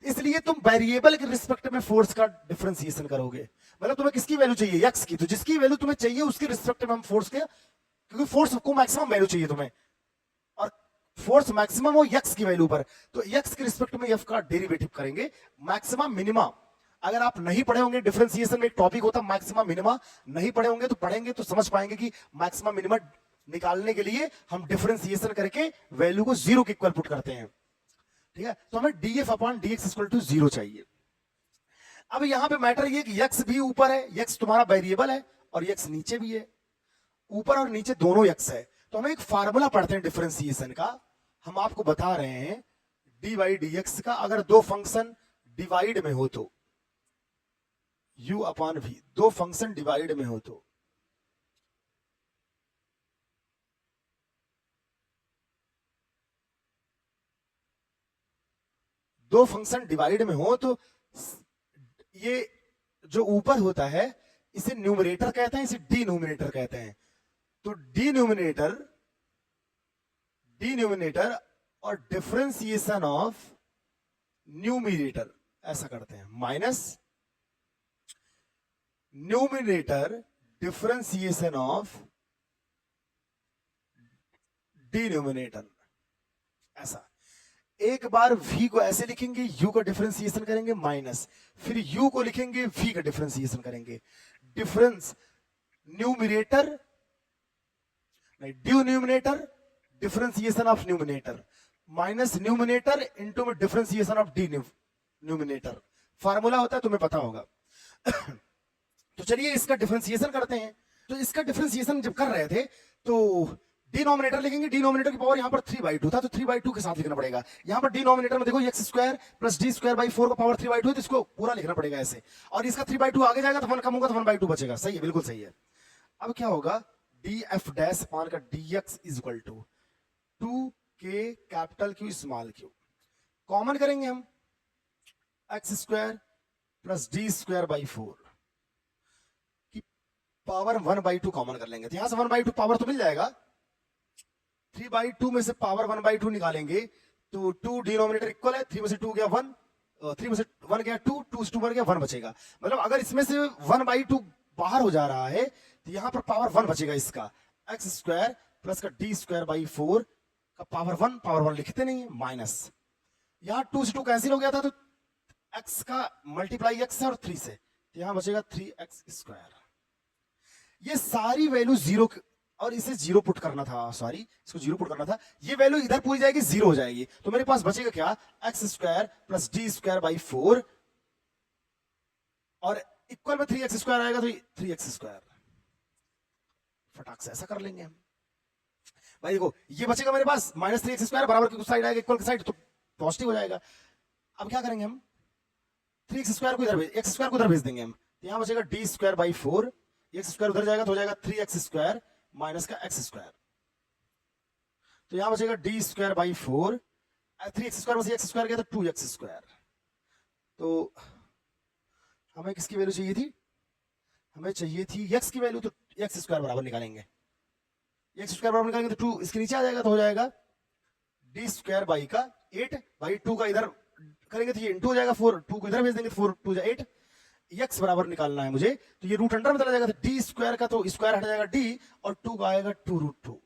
इसलिए तुम वेरिएबल के रिस्पेक्ट में फोर्स का डिफरेंशिएशन करोगे। मतलब तुम्हें किसकी वैल्यू चाहिए, एक्स की, तो जिसकी वैल्यू तुम्हें चाहिए उसके रिस्पेक्ट में हम फोर्स के, क्योंकि फोर्स को मैक्सिमम वैल्यू चाहिए तुम्हें और फोर्स मैक्सिमम हो एक्स की वैल्यू पर, तो एक्स के रिस्पेक्ट में एफ का डेरिवेटिव करेंगे। मैक्सिमम मिनिमा, अगर आप नहीं पढ़े होंगे डिफरेंशिएशन में एक टॉपिक होता है मैक्सिमम मिनिमा, नहीं पढ़े होंगे तो पढ़ेंगे तो समझ पाएंगे कि मैक्सिमम मिनिमा निकालने के लिए हम डिफरेंशिएशन करके वैल्यू को 0 के इक्वल पुट करते हैं, ठीक है। तो हमें df upon dx equal to 0 चाहिए। अब यहां पे मैटर ये कि x भी ऊपर है, x तुम्हारा वेरिएबल है और x नीचे भी है, ऊपर और नीचे दोनों x है, तो हमें एक फार्मूला पढ़ते हैं डिफरेंशिएशन का। हम आपको बता रहे हैं dy dx का अगर दो फंक्शन डिवाइड में हो तो u अपॉन v, दो फंक्शन डिवाइड में हो तो दो फंक्शन डिवाइड में हो तो ये जो ऊपर होता है इसे न्यूमरेटर कहते हैं, इसे डिनोमिनेटर कहते हैं। तो डिनोमिनेटर और डिफरेंशिएशन ऑफ न्यूमरेटर ऐसा करते हैं, minus numerator differentiation of denominator, ऐसा। एक बार v को ऐसे लिखेंगे, u का डिफरेंशिएशन करेंगे माइनस, फिर u को लिखेंगे, v का डिफरेंशिएशन करेंगे। डिफरेंस न्यूमरेटर नहीं, denominator differentiation of numerator minus numerator into में डिफरेंशिएशन ऑफ डिनोमिनेटर, फार्मूला होता है तुम्हें पता होगा। तो चलिए इसका डिफरेंशिएशन करते हैं। तो इसका डिफरेंशिएशन जब कर रहे थे तो डिनोमिनेटर लिखेंगे, डिनोमिनेटर की पावर यहाँ पर 3/2 था तो 3/2 के साथ लिखना पड़ेगा। यहाँ पर डिनोमिनेटर में देखो x square plus D square by 4 का पावर 3/2 है, तो इसको पूरा लिखना पड़ेगा ऐसे, और इसका 3/2 आगे जाएगा तो 1 कम होगा तो 1/2 बचेगा। सही है, बिल्कुल सही है। अब क्या होगा, डी एफ डैश पान का D X is equal to 2k capital Q small Q, common करेंगे हम X square plus D square by 4 की पावर 1/2 कॉमन कर लेंगे, तो यहां से 1/2 पावर तो मिल जाएगा, 3/2 में से पावर 1/2 निकालेंगे तो 2 डिनोमिनेटर इक्वल है, 3 में से 2 गया 1, 3 में से 1 गया 2, 2 से 2 बन गया 1 बचेगा। मतलब अगर इसमें से 1/2 बाहर हो जा रहा है तो यहां पर पावर 1 बचेगा इसका, एक्स स्क्वायर प्लस का डी स्क्वायर बाई 4 का पावर 1 लिखते नहीं है, माइनस यहां 2 से 2 कैंसिल हो गया था तो एक्स का मल्टीप्लाई एक्स है और 3 से, तो यहां बचेगा 3x स्क्वायर। ये सारी वैल्यू 0 और इसे 0 पुट करना था, सॉरी इसको 0 पुट करना था, ये वैल्यू इधर पूरी जाएगी 0 हो जाएगी, तो मेरे पास बचेगा क्या, x square plus D square by 4 और इक्वल में 3x स्क्वायर आएगा तो 3x स्क्वायर, फटाक से ऐसा कर लेंगे हम। भाई देखो ये बचेगा मेरे पास माइनस 3x स्क्वायर बराबर की साइड आएगा इक्वल की साइड तो पॉजिटिव हो जाएगा। अब क्या करेंगे हम, 3x स्क्वायर को इधर भेज, x स्क्वायर को इधर भेज देंगे हम, तो यहां बचेगा D square by 4, x square उधर जाएगा तो हो जाएगा 3x स्क्वायर माइनस का एक्स स्क्वायर, तो यहां बचेगा D square by 4, 3x square में से x स्क्वायर गया तो 2x स्क्वायर। तो हमें किसकी वैल्यू चाहिए थी, हमें चाहिए थी x की वैल्यू, तो x स्क्वायर बराबर निकालेंगे, x स्क्वायर बराबर निकालेंगे तो 2 इसके नीचे आ जाएगा तो हो जाएगा डी स्क्वायर बाई का 8 बाई 2 का इधर करेंगे तो ये इंटू हो जाएगा 4, 2 को इधर भेज देंगे तो 4 2 8, x बराबर निकालना है मुझे तो ये रूट अंडर में चला जाएगा, तो डी स्क्वायर का तो स्क्वायर हट जाएगा डी और 2 का आएगा 2√2,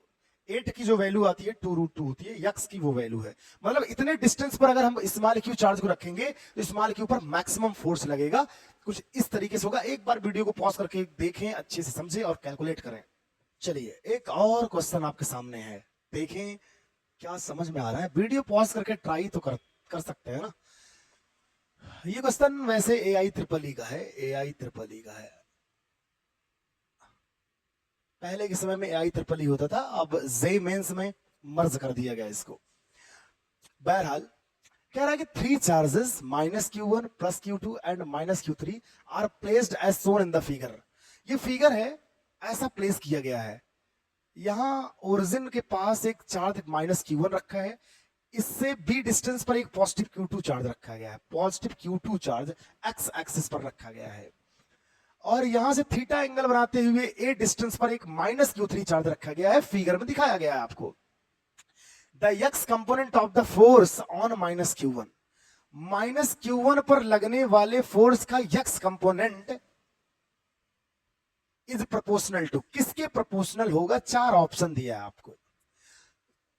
8 की जो वैल्यू आती है 2√2 होती है, x की वो वैल्यू है। मतलब इतने डिस्टेंस पर अगर हम स्मॉल क्यू चार्ज को रखेंगे तो स्मॉल क्यू पर मैक्सिमम फोर्स लगेगा, कुछ इस तरीके से होगा। एक बार वीडियो को पॉज करके देखें, अच्छे से समझें और कैलकुलेट करें। चलिए एक और क्वेश्चन आपके सामने है, देखें क्या समझ में आ रहा है, वीडियो पॉज करके ट्राई तो कर सकते हैं ना। ये क्वेश्चन वैसे AI-EEE का है, AI-EEE का है, पहले के समय में AI-EEE होता था, अब JEE मेंस में मर्ज कर दिया गया इसको। बहरहाल कह रहा है कि 3 charges -Q1 +Q2 and -Q3 are placed as shown in the figure. ये फिगर है, ऐसा प्लेस किया गया है, यहां ओरिजिन के पास एक चार्ज -Q1 रखा है, इससे b डिस्टेंस पर एक पॉजिटिव Q2 चार्ज रखा गया है, positive Q2 charge x axis पर रखा गया है, और यहां से थीटा एंगल बनाते हुए a डिस्टेंस पर एक माइनस Q3 चार्ज रखा गया है, फिगर में दिखाया गया है आपको। The x component of the force on minus Q1, minus Q1 पर लगने वाले फोर्स का x component is proportional to, किसके प्रोपोर्शनल होगा, चार ऑप्शन दिया है आपको।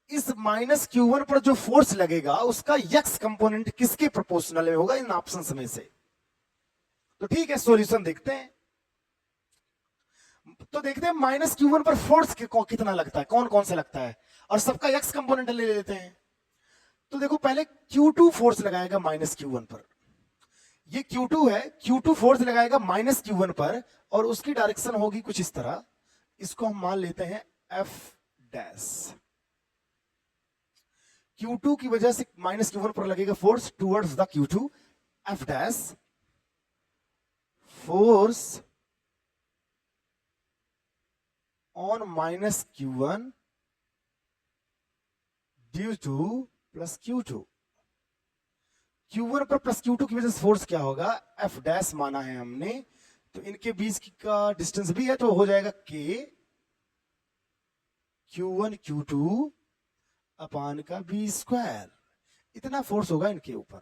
इस माइनस Q1 पर जो फोर्स लगेगा उसका x कंपोनेंट किसके प्रोपोर्शनल में होगा, इन ऑप्शंस में से। तो ठीक है, सॉल्यूशन देखते हैं। तो देखते हैं माइनस Q1 पर फोर्स कितना लगता है, कौन कौन सा लगता है, और सबका x कंपोनेंट ले लेते हैं। तो देखो पहले Q2 फोर्स लगाएगा माइनस Q1 पर, ये Q2 है, Q2 फोर्स लगाएगा माइनस Q1 पर, और उसकी डायरेक्शन होगी कुछ इस तरह, इसको हम मान लेते हैं F डैश। Q2 की वजह से माइनस Q1 पर लगेगा force towards the Q2, F dash force on minus Q1 due two plus Q2। Q1 पर प्लस Q2 की वजह से फोर्स क्या होगा, F डैश माना है हमने, तो इनके बीच का डिस्टेंस भी है, तो हो जाएगा K Q1 Q2 अपान का B स्क्वायर। इतना फोर्स होगा इनके ऊपर,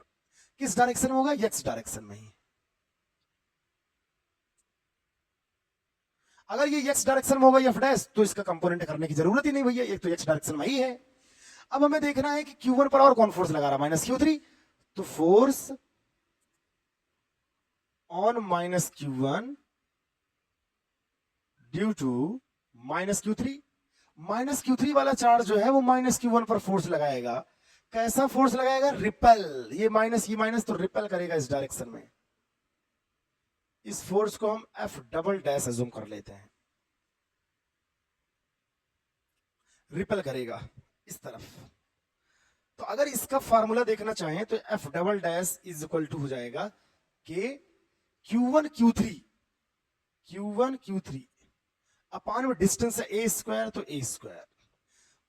किस डायरेक्शन में होगा, x डायरेक्शन में ही। अगर ये x डायरेक्शन में होगा F डैश, तो इसका कंपोनेंट करने की जरूरत ही नहीं भैया, एक तो x डायरेक्शन में ही है। अब हमें देखना है कि Q1 पर और कौन फोर्स लगा रहा है, माइनस Q3, तो force on minus Q1 due to minus Q3। Minus Q3 वाला चार्ज जो है वो माइनस Q1 पर फोर्स लगाएगा, कैसा फोर्स लगाएगा, रिपेल, ये माइनस तो रिपेल करेगा इस डायरेक्शन में। इस फोर्स को हम F डबल डैश अज्यूम कर लेते हैं, रिपेल करेगा इस तरफ। तो अगर इसका फार्मूला देखना चाहें तो F double dash is equal to हो जाएगा कि Q1 Q3 अपान में डिस्टेंस है a स्क्वायर, तो a स्क्वायर,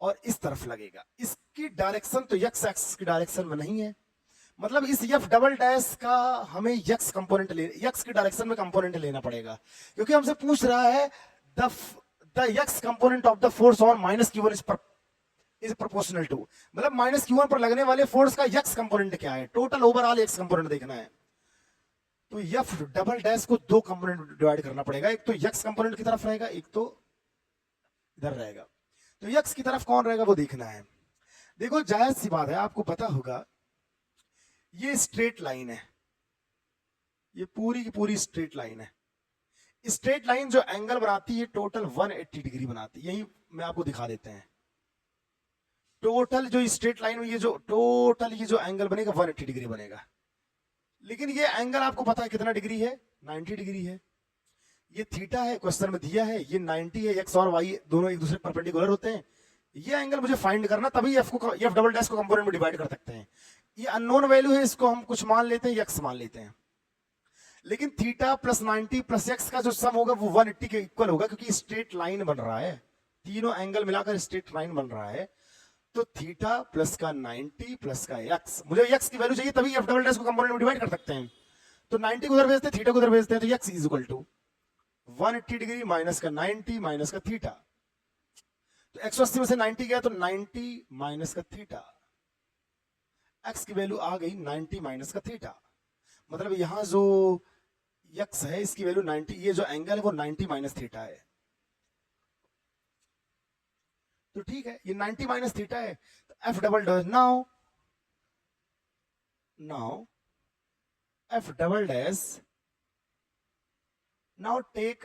और इस तरफ लगेगा। इसकी डायरेक्शन तो x एक्सिस की डायरेक्शन में नहीं है, मतलब इस F डबल डैश का हमें x कंपोनेंट x की डायरेक्शन में कंपोनेंट लेना पड़ेगा, क्योंकि हमसे पूछ रहा है the x component of the force on minus Q1 is proportional to, मतलब माइनस Q1 पर लगने वाले फोर्स का x कंपोनेंट क्या है, टोटल ओवरऑल x कंपोनेंट देखना है। तो F डबल डैश को दो कंपोनेंट डिवाइड करना पड़ेगा, एक तो x कंपोनेंट की तरफ रहेगा, एक तो इधर रहेगा। तो x की तरफ कौन रहेगा वो देखना है। देखो जायज सी बात है, आपको पता होगा ये स्ट्रेट लाइन है, ये पूरी की पूरी स्ट्रेट लाइन है। स्ट्रेट लाइन जो एंगल बनाती है टोटल 180 डिग्री बनाती है, यही मैं आपको दिखा देते हैं। टोटल जो स्ट्रेट लाइन में ये जो एंगल बनेगा 180 डिग्री बनेगा, लेकिन ये एंगल आपको पता है कितना डिग्री है, 90 डिग्री है। ये थीटा है, क्वेश्चन में दिया है, ये 90 है, x और y दोनों एक दूसरे परपेंडिकुलर होते हैं। ये एंगल मुझे फाइंड करना, तभी F डबल डैश को कंपोनेंट में डिवाइड कर सकते हैं। ये अननोन वैल्यू है, इसको हम कुछ मान लेते हैं, x मान लेते हैं, लेकिन थीटा प्लस 90 प्लस x का जो सम होगा वो 180 के इक्वल होगा, क्योंकि स्ट्रेट लाइन बन रहा है, तीनों एंगल मिलाकर स्ट्रेट लाइन बन रहा है। तो थीटा प्लस का 90 प्लस का x, मुझे x की वैल्यू चाहिए, तभी F डबल डैश को कंपोनेंट में डिवाइड कर सकते हैं। तो 90 को उधर भेजते हैं, थीटा को उधर भेजते हैं, तो x is equal to 180 degree minus का 90 माइनस का थीटा। तो 180 में से 90 गया तो 90 माइनस का थीटा, x की वैल्यू आ गई 90 माइनस का थीटा, मतलब यहां जो x है इसकी वैल्यू 90, ये जो एंगल है वो 90 माइनस थीटा है। तो ठीक है, ये 90 माइनस थीटा है, तो F double dash now F double dash now take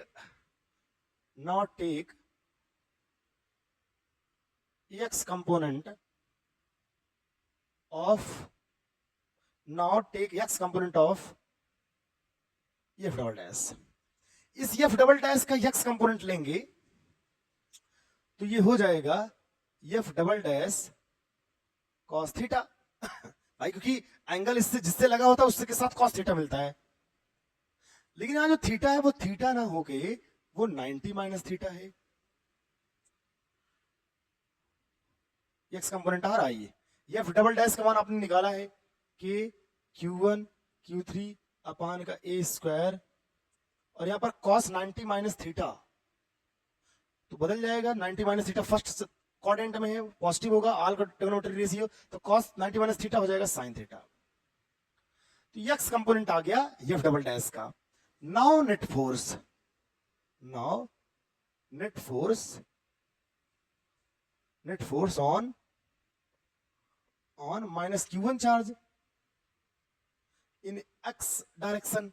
x component of f double dash. इस f डबल डैश का x कंपोनेंट लेंगे तो ये हो जाएगा f double dash cos theta भाई, क्योंकि एंगल इससे जिससे लगा होता है उससे के साथ cos थीटा मिलता है, लेकिन यहाँ जो थीटा है वो थीटा ना होके वो 90 माइनस थीटा है। x कंपोनेंट आ रहा है, एफ डबल डैश का मान आपने निकाला है के Q1 Q3 अपान का ए स्क्वायर, और यहां पर cos 90 माइनस थीटा तो बदल जाएगा, 90 माइनस थीटा फर्स्ट क्वाड्रेंट में है, पॉजिटिव होगा, आल का ट्रिग्नोमेट्रिक रेशियो, तो cos 90 माइनस थीटा हो जाएगा sin थीटा। तो x कंपोनेंट आ गया एफ डबल डैश का। Now net force on minus Q1 charge in x direction,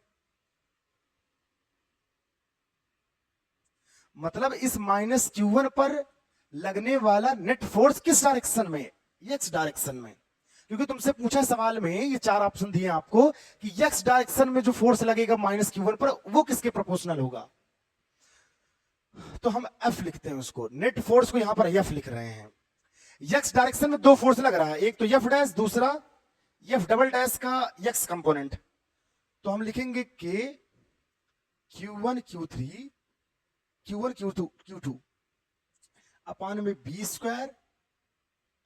मतलब इस माइनस Q1 पर लगने वाला नेट फोर्स किस डायरेक्शन में, x डायरेक्शन में, क्योंकि तुमसे पूछा सवाल में ये चार ऑप्शन दिए आपको कि x डायरेक्शन में जो फोर्स लगेगा माइनस Q1 पर वो किसके प्रोपोर्शनल होगा। तो हम F लिखते हैं उसको, नेट फोर्स को यहां पर F लिख रहे हैं। x डायरेक्शन में दो फोर्स लग रहा है, एक तो F डैश, दूसरा F डबल डैश का x कंपोनेंट। तो हम लिखेंगे के Q1 Q3 Q1 Q2 अपान में बी स्क्वायर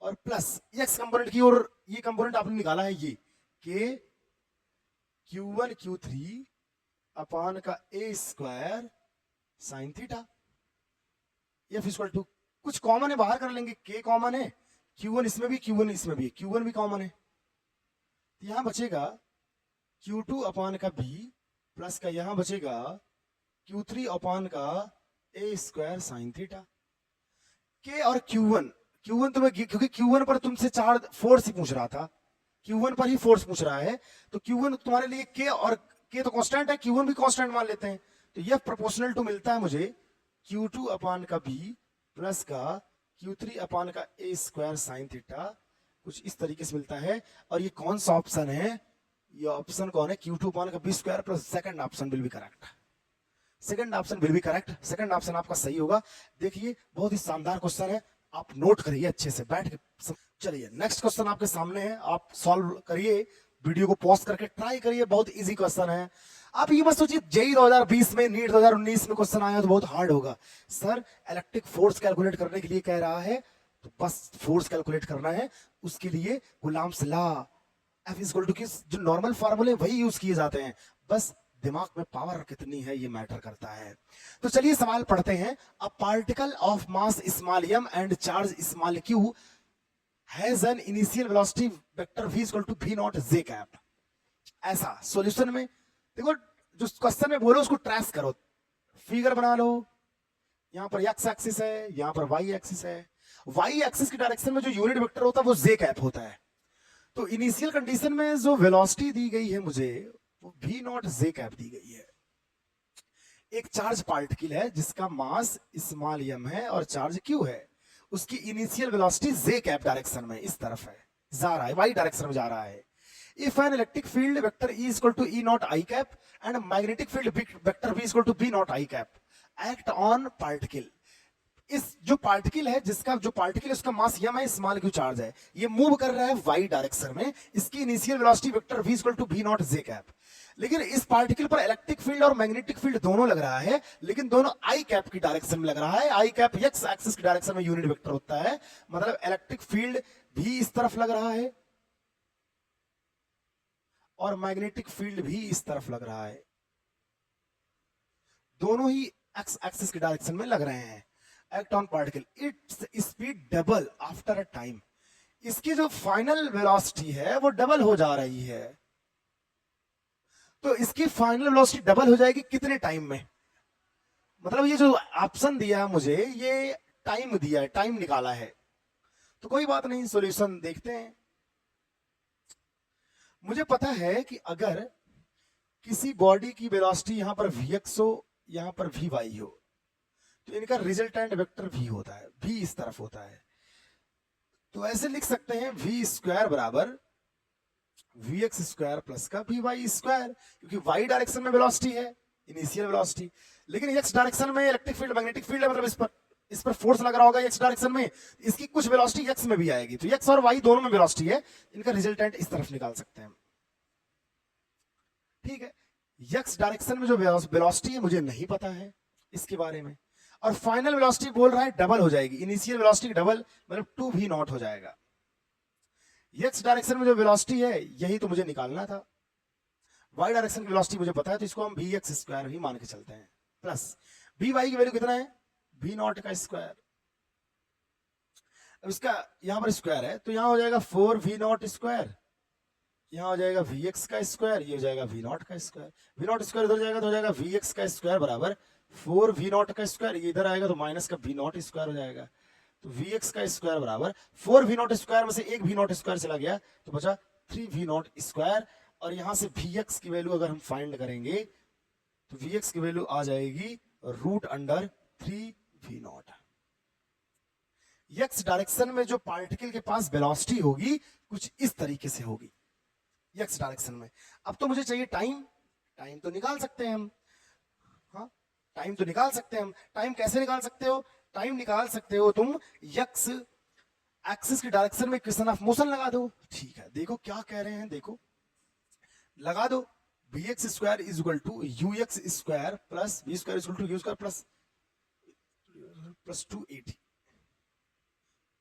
और प्लस x कंपोनेंट की, और ये कंपोनेंट आपने निकाला है ये के Q1 Q3 अपान का A square sine theta. F equal to कुछ कॉमन है बाहर कर लेंगे, के कॉमन है, Q1 इसमें भी, Q1 इसमें भी, Q1 भी कॉमन है, तो यहां बचेगा Q2 अपान का b प्लस का यहां बचेगा Q3 अपान का ए स्क्वायर साइन थीटा। के और Q1 तुम्हें, क्योंकि Q1 पर तुमसे चार फोर्स ही पूछ रहा था, Q1 पर ही फोर्स पूछ रहा है, तो Q1 तुम्हारे लिए के, और के तो कांस्टेंट है, Q1 भी कांस्टेंट मान लेते हैं, तो यह प्रोपोर्शनल टू मिलता है मुझे Q2 अपान का b प्लस का Q3 अपान का ए स्क्वायर साइन थीटा, कुछ इस तरीके से मिलता है। और ये कौन सा ऑप्शन है, ये ऑप्शन कौन है, Q2 अपान का b square plus second option will be correct, second option will be correct, second option आपका सही होगा। देखिए बहुत ही शानदार क्वेश्चन है, आप नोट करिए अच्छे से बैठ के। चलिए नेक्स्ट क्वेश्चन आपके सामने है, आप सॉल्व करिए, वीडियो को पॉज करके ट्राई करिए, बहुत इजी क्वेश्चन है। आप ये मत सोचिए जेई 2020 में, नीट 2019 में क्वेश्चन आया तो बहुत हार्ड होगा। सर इलेक्ट्रिक फोर्स कैलकुलेट करने के लिए कह रहा है, तो बस फोर्स कैलकुलेट करना है, उसके लिए Coulomb's law F is equal to किस, जो नॉर्मल फार्मूले वही यूज किए जाते हैं, बस दिमाग में पावर कितनी है ये मैटर करता है। तो चलिए सवाल पढ़ते हैं। A particle of mass small m and charge small q has an initial velocity vector v equal to v naught j cap. ऐसा सॉल्यूशन में देखो, जो क्वेश्चन में बोलो उसको ट्रेस करो, फिगर बना लो, यहां पर x एक्सिस है, यहां पर y एक्सिस है, y एक्सिस की डायरेक्शन में जो यूनिट वेक्टर होता है वो j कैप होता है। तो इनिशियल कंडीशन में जो वेलोसिटी दी गई है मुझे वो v नॉट j कैप दी गई है। एक चार्ज पार्टिकल है जिसका मास स्मॉल m है और चार्ज q है, उसकी initial velocity j cap direction में इस तरफ है, जा रहा है, y डायरेक्शन में जा रहा है। If an electric field vector E is equal to E naught I cap and a magnetic field vector V is equal to B naught I cap act on particle, इस जो पार्टिकल है, जिसका जो पार्टिकल है उसका मास m है, स्मॉल q चार्ज है, ये मूव कर रहा है y डायरेक्शन में, इसकी initial velocity vector v equal to v naught j cap. लेकिन इस पार्टिकल पर इलेक्ट्रिक फील्ड और मैग्नेटिक फील्ड दोनों लग रहा है, लेकिन दोनों i कैप की डायरेक्शन में लग रहा है। i कैप x एक्सिस की डायरेक्शन में यूनिट वेक्टर होता है, मतलब इलेक्ट्रिक फील्ड भी इस तरफ लग रहा है और मैग्नेटिक फील्ड भी इस तरफ लग रहा है, दोनों ही x एक्सिस की डायरेक्शन में लग रहे हैं। Act on particle, its speed double after a time, इसकी जो फाइनल वेलोसिटी है वो डबल हो जा रही है। तो इसकी फाइनल वेलोसिटी डबल हो जाएगी कितने टाइम में, मतलब ये जो ऑप्शन दिया है मुझे, ये टाइम दिया है, टाइम निकाला है। तो कोई बात नहीं, सॉल्यूशन देखते हैं। मुझे पता है कि अगर किसी बॉडी की वेलोसिटी यहां पर vx हो, यहां पर vy हो, तो इनका रिजल्टेंट वेक्टर v होता है, v इस तरफ होता है। तो ऐसे लिख सकते हैं v स्क्वायर बराबर vx स्क्वायर प्लस का vy स्क्वायर, क्योंकि y डायरेक्शन में वेलोसिटी है, इनिशियल वेलोसिटी, लेकिन x डायरेक्शन में इलेक्ट्रिक फील्ड मैग्नेटिक फील्ड है, मतलब इस पर फोर्स लग रहा होगा x डायरेक्शन में, इसकी कुछ वेलोसिटी x में भी आएगी, तो x और y दोनों में वेलोसिटी है, इनका रिजल्टेंट इस तरफ निकाल सकते हैं। ठीक है, x डायरेक्शन में जो वेलोसिटी है मुझे नहीं पता है इसके बारे में, और फाइनल वेलोसिटी बोल रहा है डबल हो जाएगी, इनिशियल वेलोसिटी डबल मतलब 2v नॉट हो जाएगा। एक्स डायरेक्शन में जो वेलोसिटी है यही तो मुझे निकालना था, वाई डायरेक्शन की वेलोसिटी मुझे पता है, तो इसको हम वी एक्स स्क्वायर ही मान के चलते हैं, प्लस वी वाई की वैल्यू कितना है, वी नॉट का स्क्वायर। अब इसका यहां पर स्क्वायर है तो यहां हो जाएगा 4 वी नॉट स्क्वायर, यहां हो जाएगा वी एक्स का स्क्वायर, ये हो जाएगा वी नॉट का स्क्वायर, वी नॉट स्क्वायर इधर जाएगा तो हो जाएगा वी एक्स का स्क्वायर बराबर 4 वी नॉट का स्क्वायर, ये इधर आएगा तो माइनस का वी नॉट स्क्वायर हो जाएगा, तो वी एक्स का स्क्वायर बराबर 4 वी नॉट स्क्वायर में से एक वी नॉट स्क्वायर चला गया तो बचा 3 वी नॉट स्क्वायर, और यहां से वी एक्स की वैल्यू अगर हम फाइंड करेंगे तो वी एक्स की वैल्यू आ जाएगी root under 3 V naught. X direction में जो पार्टिकल के पास वेलोसिटी होगी कुछ इस तरीके से होगी एक्स डायरेक्शन में। अब तो मुझे चाहिए टाइम, टाइम तो निकाल सकते हैं हम, हाँ टाइम तो निकाल सकते हैं हम। टाइम कैसे निकाल सकते हो, टाइम निकाल सकते हो तुम एक्स एक्सिस की डायरेक्शन में इक्वेशन ऑफ मोशन लगा दो, ठीक है। देखो क्या कह रहे हैं, देखो लगा दो, V X square is equal to U X square plus V square is equal to U square plus 280,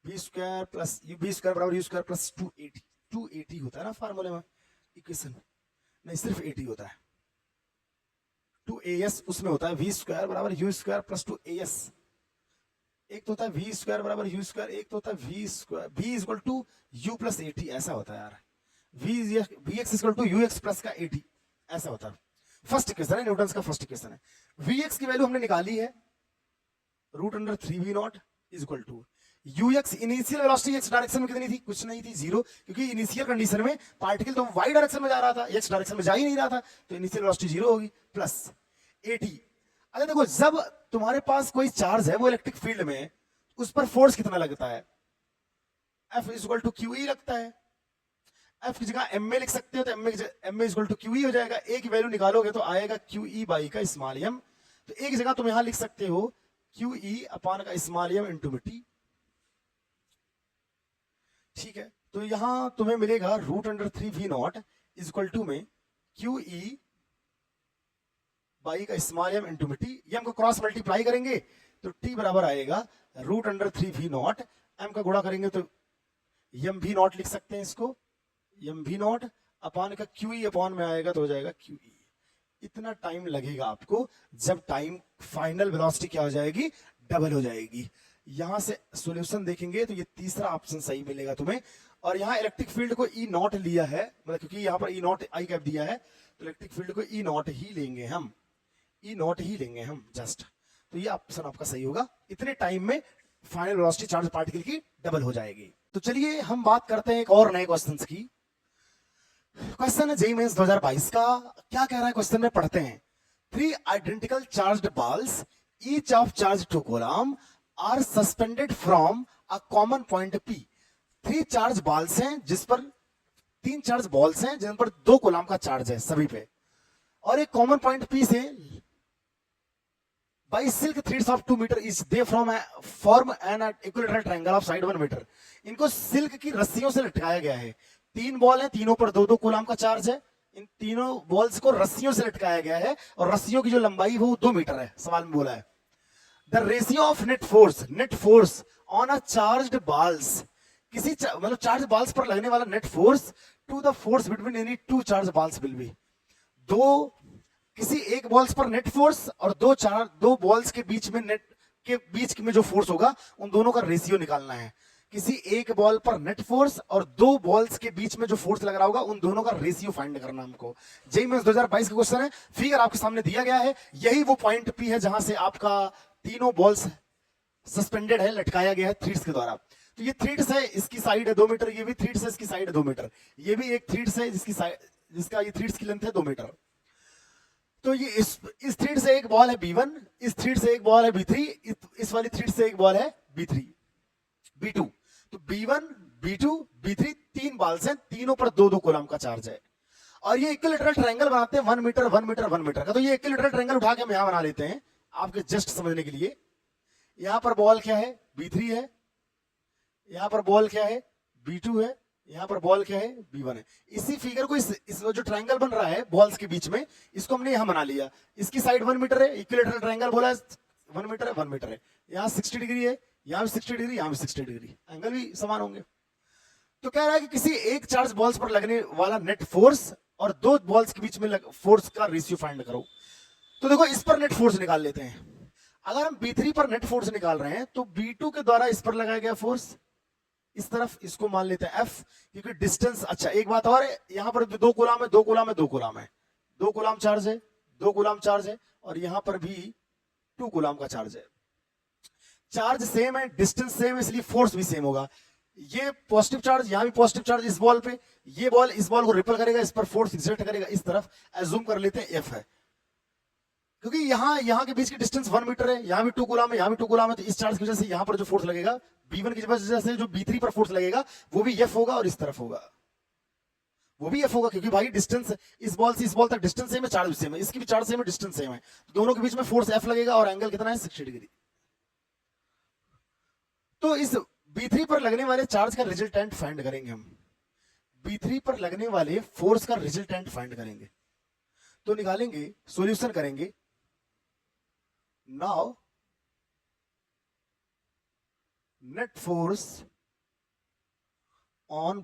V square plus U V square बराबर यू स्क्वायर प्लस 280, 280 होता है ना फार्मूले में इक्वेशन, नहीं सिर्फ 80 होता है, 2as उसमें होता है वी स्क्वायर बराबर यू स्क्वायर प्लस 2as, एक तो होता है वी स्क्वायर बराबर यू स्क्वायर, एक तो होता है V square v is equal to U plus 80, ऐसा होता है यार, V X equal to U X plus का 80 ऐसा होता है। फर्स्ट इक्वेशन है, न्यूटन का फर्स्ट इक्वेशन है। वी एक्स की वैल्यू हमने निकाली है root under 3 V naught is equal to U X, initial velocity X direction में कितनी थी, कुछ नहीं थी, जीरो, क्योंकि इनिशियल कंडीशन में पार्टिकल तो वाई डायरेक्शन में जा रहा था, एक्स डायरेक्शन में जा ही नहीं रहा था, तो इनिशियल वेलोसिटी जीरो होगी प्लस 80। अगर देखो जब तुम्हारे पास कोई चार्ज है वो इलेक्ट्रिक फील्ड में, उस पर फोर्स कितना लगता है, F is equal to Q E लगता है, F की जगह एम ए लिख सकते हो, तो M A is equal to Q E हो जाएगा, ए की वैल्यू निकालोगे तो आएगा क्यू ई बाई का स्मॉल एम, तो एक जगह तुम यहां लिख सकते हो क्यू ई अपान का स्मॉल एम इंटू टी, ठीक है। तो यहां तुम्हें मिलेगा root under 3 V naught is equal to में क्यू ई बाई का स्मॉल एम इंटू टी, ये हमको क्रॉस मल्टीप्लाई करेंगे तो टी बराबर आएगा root under 3 V naught, M का गुणा करेंगे तो एम वी नॉट लिख सकते हैं इसको, एम वी नॉट अपान का क्यू ई अपान में आएगा तो हो जाएगा क्यू ई। इतना टाइम लगेगा आपको, जब टाइम फाइनल वेलोसिटी क्या हो जाएगी, डबल हो जाएगी। यहां से सॉल्यूशन देखेंगे तो ये तीसरा ऑप्शन सही मिलेगा तुम्हें, और यहाँ इलेक्ट्रिक फील्ड को ई नॉट लिया है, मतलब क्योंकि यहाँ पर ई नॉट आई कैप दिया है तो इलेक्ट्रिक फील्ड को ई नॉट ही लेंगे हम, ई नॉट ही लेंगे हम जस्ट, तो ये ऑप्शन आपका सही होगा। इतने टाइम में फाइनल वेलोसिटी चार्ज पार्टिकल की डबल हो जाएगी। तो चलिए हम बात करते हैं एक और नए क्वेश्चंस की। क्वेश्चन है जेईई मेंस 2022 का, क्या कह रहा है क्वेश्चन में, पढ़ते हैं। 3 identical charged balls each of charge 2 coulomb are suspended from a common point P। 3 charge balls हैं जिस पर 3 चार्ज बॉल्स हैं जिन पर 2 कोलम का चार्ज है सभी पे, और एक कॉमन पॉइंट P से by silk threads of 2 meter each they form an equilateral triangle of side 1 meter। इनको सिल्क की रस्सियों से लटकाया गया है, 3 बॉल है, तीनों पर 2-2 कूलम का चार्ज है, इन तीनों बॉल्स को रस्सियों से लटकाया गया है और रस्सियों की जो लंबाई वो 2 मीटर है, सवाल में बोला है। The ratio of net force on a charged balls, किसी मतलब चार्ज बॉल्स पर लगने वाला net force to the force between any 2 charge balls will be. किसी एक बॉल्स पर नेट फोर्स और दो बॉल्स के बीच में जो फोर्स होगा उन दोनों का रेशियो निकालना है। किसी एक बॉल पर नेट फोर्स और 2 बॉल्स के बीच में जो फोर्स लग रहा होगा उन दोनों का रेशियो फाइंड करना हमको। जेईई मेंस 2022 का क्वेश्चन है, फिगर आपके सामने दिया गया है, यही वो पॉइंट पी है जहां से आपका तीनों बॉल्स सस्पेंडेड है, लटकाया गया है थ्रेड्स के द्वारा। तो ये थ्रेड्स है, इसकी साइड है 2 मीटर, ये भी थ्रेड्स है, इसकी साइड है 2 मीटर, ये भी एक थ्रेड्स है जिसका ये थ्रेड्स की लेंथ है 2 मीटर। तो ये इस थ्रेड से एक बॉल है B1, इस थ्रेड से एक बॉल है B3, इस वाली थ्रेड से एक बॉल है B3 B2। तो B1 B2 B3 3 बॉल्स हैं, तीनों पर 2-2 कॉलम का चार्ज है, और ये इक्विलैटरल ट्रायंगल बनाते हैं 1 मीटर 1 मीटर 1 मीटर का। तो ये इक्विलैटरल ट्रायंगल उठा के हम यहां बना लेते हैं आपके जस्ट समझने के लिए। यहां पर बॉल क्या है, B3 है, यहां पर बॉल क्या है, B2 है, यहां पर बॉल क्या है, B1 है। इसी फिगर को इस जो ट्रायंगल बन रहा है बॉल्स के बीच में, इसको हमने यहां बना लिया। इसकी साइड 1 मीटर है, इक्विलैटरल ट्रायंगल बोला है 1 मीटर है 1 मीटर है, यहां 60 डिग्री है, यहां भी 60 डिग्री, यहां भी 60 डिग्री, एंगल भी समान होंगे। तो कह रहा है कि किसी एक चार्ज बॉल्स पर लगने वाला नेट फोर्स और दो बॉल्स के बीच में फोर्स का रेशियो फाइंड करो। तो देखो इस पर नेट फोर्स निकाल लेते हैं। अगर हम B3 पर नेट फोर्स निकाल रहे हैं तो B2 के द्वारा इस पर लगाया गया फोर्स इस तरफ, इसको मान लेते हैं F, क्योंकि डिस्टेंस। अच्छा एक बात और है, यहां पर 2 कूलाम है, 2 कूलाम है, 2 कूलाम है, 2 कूलाम चार्ज है, 2 कूलाम चार्ज है, और यहां पर भी 2 कूलाम का चार्ज है। चार्ज सेम है, डिस्टेंस सेम है, इसलिए फोर्स भी सेम होगा। ये पॉजिटिव चार्ज, यहां भी पॉजिटिव चार्ज इस बॉल पे, ये बॉल इस बॉल को रिपेल करेगा, इस पर फोर्स एक्सर्ट करेगा इस तरफ। एज्यूम कर लेते हैं F है, क्योंकि यहां के बीच की डिस्टेंस 1 मीटर है, यहां भी 2 कूलाम है, यहां भी 2 कूलाम है, तो इस चार्ज की वजह से यहां पर जो फोर्स लगेगा B1 की वजह से जो B3 पर फोर्स लगेगा वो भी F होगा, और इस तरफ होगा वो भी F होगा, क्योंकि भाई डिस्टेंस इस बॉल से इस बॉल तक डिस्टेंस सेम है, चार्ज भी सेम है, इसकी भी चार्ज सेम है, डिस्टेंस सेम है, तो दोनों के बीच में फोर्स F लगेगा, और एंगल कितना है 60 डिग्री। तो इस B3 पर लगने वाले चार्ज का रिजल्टेंट फाइंड करेंगे हम। B3 पर लगने वाले फोर्स का रिजल्टेंट फाइंड करेंगे, तो निकालेंगे, सॉल्यूशन करेंगे। Now net force on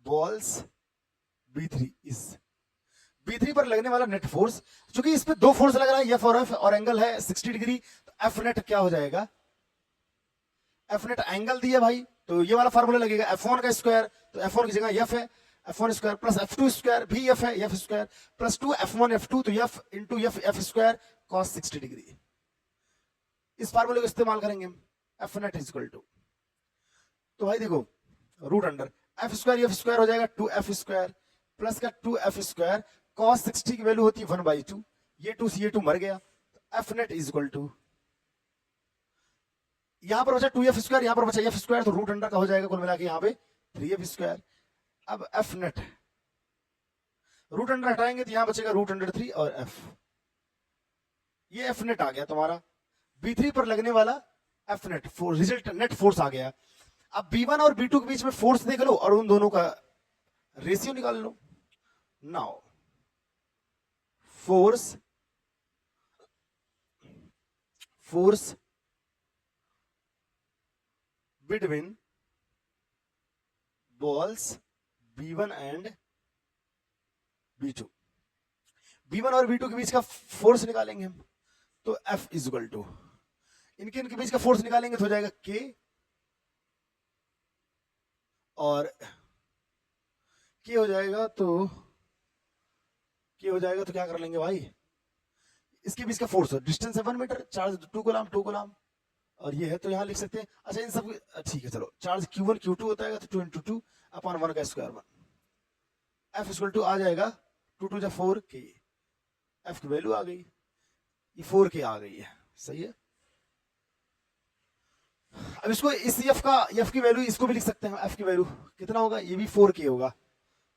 balls B3 is, B3 पर लगने वाला नेट फोर्स, क्योंकि इस पे दो फोर्स लग रहा है F और F, और एंगल है 60 डिग्री, तो F नेट क्या हो जाएगा, F नेट एंगल दिया भाई, तो ये वाला फार्मूला लगेगा F1 का स्क्वायर, तो F1 की जगह F है, F1 square plus F2 square भी F है, F square plus 2 F1 F2, तो F into F square cos 60 degree. इस फार्मूले को इस्तेमाल करेंगे हम, F net is equal to, तो भाई देखो रूट अंडर F स्क्वायर हो जाएगा 2F स्क्वायर प्लस का 2F स्क्वायर, cos 60 की वैल्यू होती है 1/2, ये 2 से ये 2 मर गया, तो F net is equal to, यहां पर बचा 2F स्क्वायर, यहां पर बचा F स्क्वायर, तो रूट अंडर का हो जाएगा कुल मिला के यहां पे 3F स्क्वायर। अब F नेट, रूट अंडर हटाएंगे तो यहां बचेगा रूट अंडर 3 और F, ये F नेट आ गया तुम्हारा। B3 पर लगने वाला F net result net force आ गया। अब B1 और B2 के बीच में फोर्स देख लो और उन दोनों का रेशियो निकाल लो। Now force between balls B1 and B2, B1 और B2 के बीच का फोर्स निकालेंगे हम, तो F इज इक्वल टू, इनके बीच का फोर्स निकालेंगे तो हो जाएगा K, और K हो जाएगा तो क्या कर लेंगे भाई, इसके बीच का फोर्स, डिस्टेंस है 1 मीटर, चार्ज 2 कूलाम, और ये है तो यहां लिख सकते हैं। अच्छा इन सब ठीक है, चलो चार्ज Q1 Q2 होता है तो 2 × 2 अपॉन 1 का स्क्वायर 1, F इक्वल टू आ जाएगा 2 × 2 = 4K, F की वैल्यू आ गई, ये 4K आ गई है, सही है। अब इसको इस F की वैल्यू इसको भी लिख सकते हैं, F की वैल्यू कितना होगा, ये भी 4K होगा,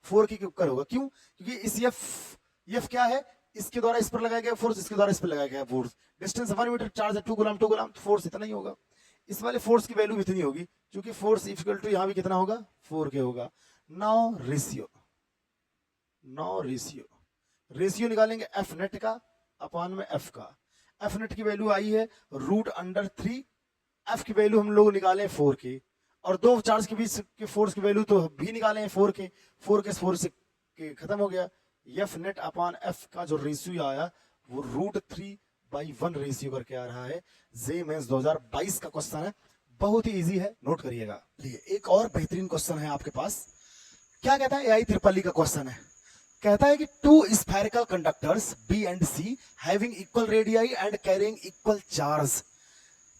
4K के ऊपर होगा, क्यों, क्योंकि इस F क्या है, इसके द्वारा इस पर लगाया गया फोर्स, इसके द्वारा इस पर लगाया गया फोर्स, डिस्टेंस 1 मीटर, चार्ज है 2 कूलाम, तो फोर्स इतना ही होगा, इस वाले फोर्स की वैल्यू इतनी होगी, क्योंकि फोर्स इक्वल टू यहां भी कितना होगा 4K होगा। नाउ रेशियो निकालेंगे F नेट का अपॉन में F का। F नेट की वैल्यू आई है रूट अंडर 3, F की वैल्यू हम लोग निकाले 4K, और दो चार्ज के बीच के फोर्स की वैल्यू तो भी निकाले 4K, 4 से खत्म हो गया। F नेट अपॉन F का जो रेशियो आया वो √3/1 रेशियो करके आ रहा है। जे मेंस 2022 का क्वेश्चन है, बहुत ही इजी है, नोट करिएगा। एक और बेहतरीन क्वेश्चन है आपके पास, क्या कहता है, AI ट्रिपल का क्वेश्चन है, कहता है कि 2 spherical conductors B and C having equal radii and carrying equal charge.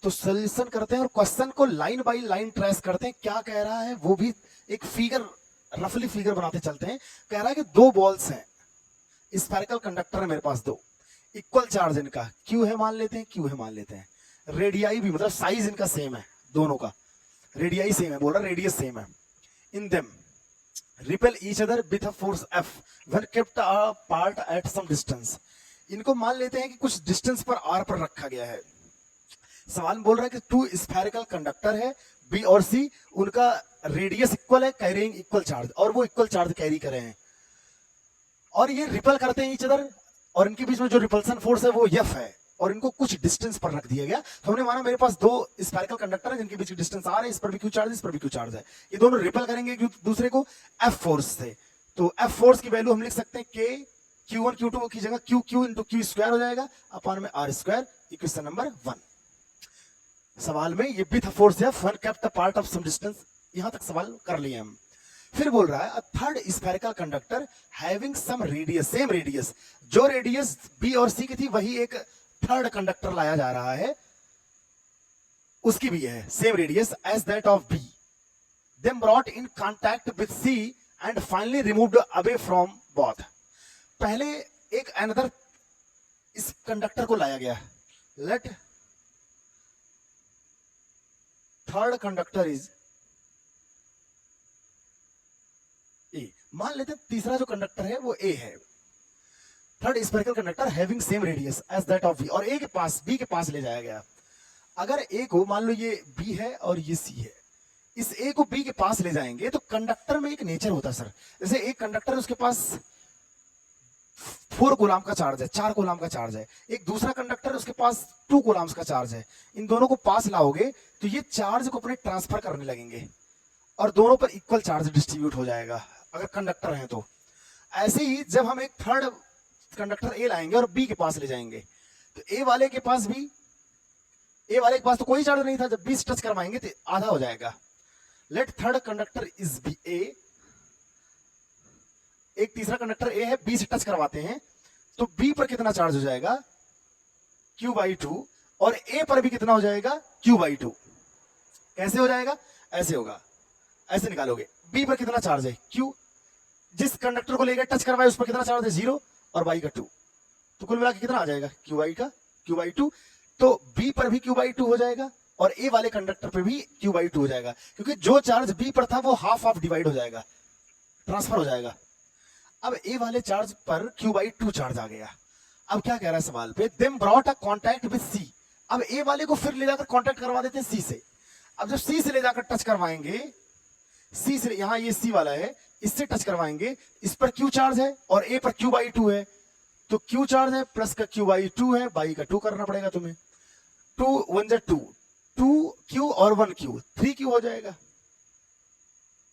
तो सॉल्यूशन करते हैं और क्वेश्चन को लाइन बाय लाइन ट्रेस करते हैं, क्या कह रहा है वो भी एक फिगर, रफली फिगर बनाते चलते हैं। कह रहा है कि 2 बॉल्स हैं, स्फेरिकल कंडक्टर है मेरे पास 2, इक्वल चार्ज इनका Q है मान लेते हैं, रेडियाई भी मतलब साइज इनका सेम है, दोनों का रेडियाई सेम है, बोल रहा रेडियस सेम है। In them repel each other with a force F when kept apart at some distance. इनको मान लेते हैं कि कुछ डिस्टेंस पर R पर रखा गया है। सवाल में बोल रहा है कि 2 स्फेरिकल कंडक्टर है B और C, उनका रेडियस इक्वल है, कैरिंग इक्वल चार्ज, और वो इक्वल चार्ज कैरी कर रहे हैं, और ये रिपेल करते हैं ईच अदर, और इनके बीच में जो रिपल्सन फोर्स है वो F है, और इनको कुछ डिस्टेंस पर रख दिया गया। तो हमने माना मेरे पास दो स्फेरिकल कंडक्टर है जिनके बीच की डिस्टेंस आर है, इस पर भी क्यू चार्ज है, इस पर भी क्यू चार्ज है, ये दोनों रिपेल करेंगे एक दूसरे को एफ फोर्स से। तो एफ फोर्स की वैल्यू हम लिख सकते हैं के Q1 Q2 की जगह Q Q into Q square हो जाएगा अपॉन में आर स्क्वायर, इक्वेशन नंबर 1। सवाल में ये भी था force F one kept the part of some distance, यहां तक सवाल कर लिए हम। फिर बोल रहा है a third spherical conductor having some radius, same radius, जो रेडियस बी और सी की थी वही एक थर्ड कंडक्टर लाया जा रहा है, उसकी भी है same radius as that of B, them brought in contact with C and finally removed away from both. पहले एक अनदर इस कंडक्टर को लाया गया, let third conductor is A, मान लेते हैं तीसरा जो कंडक्टर है वो ए है, third spherical conductor having same radius as that of B, और ए के पास बी के पास ले जाया गया। अगर ए को मान लो ये बी है और ये सी है, इस ए को बी के पास ले जाएंगे तो कंडक्टर में एक नेचर होता है सर, जैसे एक कंडक्टर उसके पास 4 कूलाम का चार्ज है, 4 कूलाम का चार्ज है, एक दूसरा कंडक्टर उसके पास 2 कूलाम्स का चार्ज है, इन दोनों को पास लाओगे तो ये चार्ज को अपने ट्रांसफर करने लगेंगे और दोनों पर इक्वल चार्ज डिस्ट्रीब्यूट हो जाएगा अगर कंडक्टर है तो। ऐसे ही जब हम एक थर्ड कंडक्टर ए लाएंगे और बी के पास ले जाएंगे तो ए वाले के पास तो कोई चार्ज नहीं था, जब बी से टच करवाएंगे तो आधा हो जाएगा। Let third conductor is B A, एक तीसरा कंडक्टर ए है, बी से टच करवाते हैं तो बी पर कितना चार्ज हो जाएगा Q/2 और ए पर भी कितना हो जाएगा Q/2। कैसे हो जाएगा, ऐसे होगा, ऐसे निकालोगे, बी पर कितना चार्ज है Q, जिस कंडक्टर को लेकर टच करवाए उस पर कितना चार्ज है 0 और y का 2, तो कुल मिला के कितना आ जाएगा Q/2। तो बी पर भी Q/2 हो जाएगा और ए वाले कंडक्टर पर भी Q/2 हो जाएगा, क्योंकि जो चार्ज बी पर था वो हाफ डिवाइड हो जाएगा, ट्रांसफर हो जाएगा। अब ए वाले चार्ज पर Q/2 चार्ज आ गया। अब क्या कह रहा है सवाल पे, them brought a contact with C, अब ए वाले को फिर ले जाकर कांटेक्ट करवा देते हैं सी से। अब जब सी से ले जाकर टच करवाएंगे, सी से यहां ये सी वाला है, इससे टच करवाएंगे, इस पर Q चार्ज है और ए पर Q/2 है, तो Q चार्ज है प्लस का Q/2 है, बाई का 2 करना पड़ेगा तुम्हें, 2 1 जा 2, 2Q और 1Q 3Q हो जाएगा,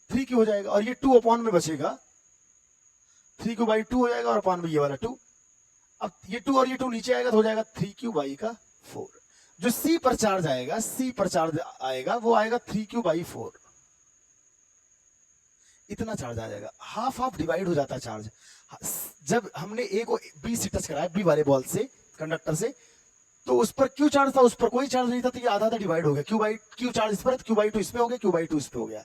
3Q हो जाएगा और ये 2 अपॉन में बचेगा, 3Q/2 हो जाएगा और अपॉन में ये वाला 2। अब ये 2 और ये 2 नीचे आएगा तो हो जाएगा 3Q/4। जो C पर चार्ज आएगा, C पर चार्ज आएगा वो आएगा 3Q/4, इतना चार्ज आ जाएगा, हाफ डिवाइड हो जाता है चार्ज। जब हमने ए को बी से टच कराया, बी वाले बॉल से, कंडक्टर से, तो उस पर Q चार्ज था, उस पर कोई चार्ज नहीं था, तो ये आधा डिवाइड हो गया, Q चार्ज इस पर, Q/2 इस पे हो गया, Q/2 इस पे हो गया।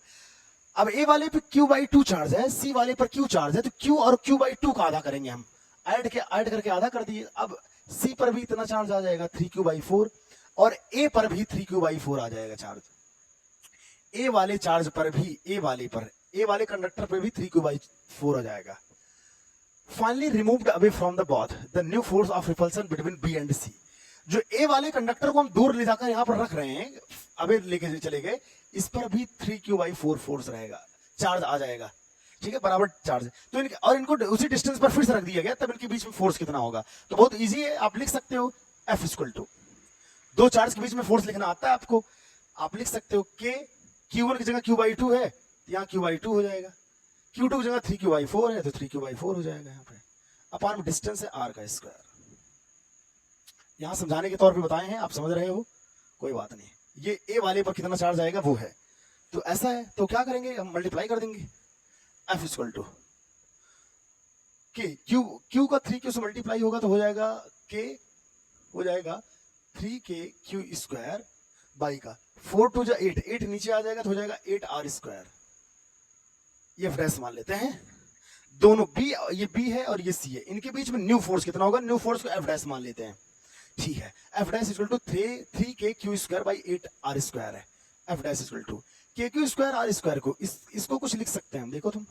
अब ए वाले पे Q/2 चार्ज है, सी वाले पर Q चार्ज है, तो Q और Q/2 का आधा करेंगे हम, ऐड करके आधा कर दिए। अब सी पर भी इतना चार्ज आ जाएगा 3Q/4 और ए पर भी 3Q/4 आ जाएगा चार्ज। ए वाले चार्ज पर भी, ए वाले कंडक्टर पर भी 3Q/4 हो जाएगा। Finally removed away from the both the new force of repulsion between B and C. जो ए वाले कंडक्टर को हम दूर ले जाकर यहां पर रख रहे हैं, अबे लेके चले गए, इस पर भी 3Q/4 फोर्स रहेगा, चार्ज आ जाएगा, ठीक है, बराबर चार्ज। तो इनको उसी डिस्टेंस पर फिर से रख दिया गया, तब इनके बीच में फोर्स कितना होगा, तो बहुत इजी है, आप लिख सकते हो F = दो चार्ज के बीच में फोर्स लिखना आता है आपको, आप लिख सकते हो कि Q1 की जगह Q/2 है, यहाँ Q/2 हो जाएगा, Q2 की जगह 3Q/4 है तो 3Q/4 हो जाएगा, यहाँ पे अपॉन डिस्टेंस है r का स्क्वायर। यहां समझाने के तौर पे बताए हैं, आप समझ रहे हो, कोई बात नहीं। ये ए वाले पर कितना चार्ज आएगा वो है, तो ऐसा है, तो क्या करेंगे हम, मल्टीप्लाई कर देंगे, F = Q का 3Q से मल्टीप्लाई होगा तो हो जाएगा K, हो जाएगा 3KQ² बाई का 4 2 जा 8, 8 नीचे आ जाएगा तो हो जाएगा 8R²। ये F' मान लेते हैं, दोनों B, ये B है और ये C है, इनके बीच में न्यू फोर्स कितना होगा, न्यू फोर्स को F' मान लेते हैं, ठीक है। F' = 3KQ² बाई 8R² है, F' = KQ² R² को इसको कुछ लिख सकते हैं हम, देखो तुम,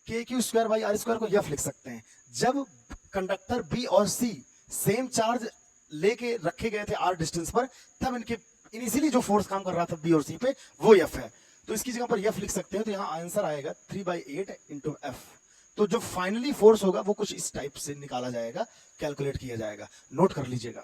KQ² बाई R² को F लिख सकते हैं। जब कंडक्टर B और C सेम चार्ज लेके रखे गए थे R डिस्टेंस पर, तब इनके इनिशियली जो फोर्स काम कर रहा था B और C पे वो F है, तो इसकी जगह पर F लिख सकते हैं, तो यहाँ आंसर आएगा 3/8 × F, तो जो फाइनली फोर्स होगा वो कुछ इस टाइप से निकाला जाएगा, कैलकुलेट किया जाएगा, नोट कर लीजिएगा।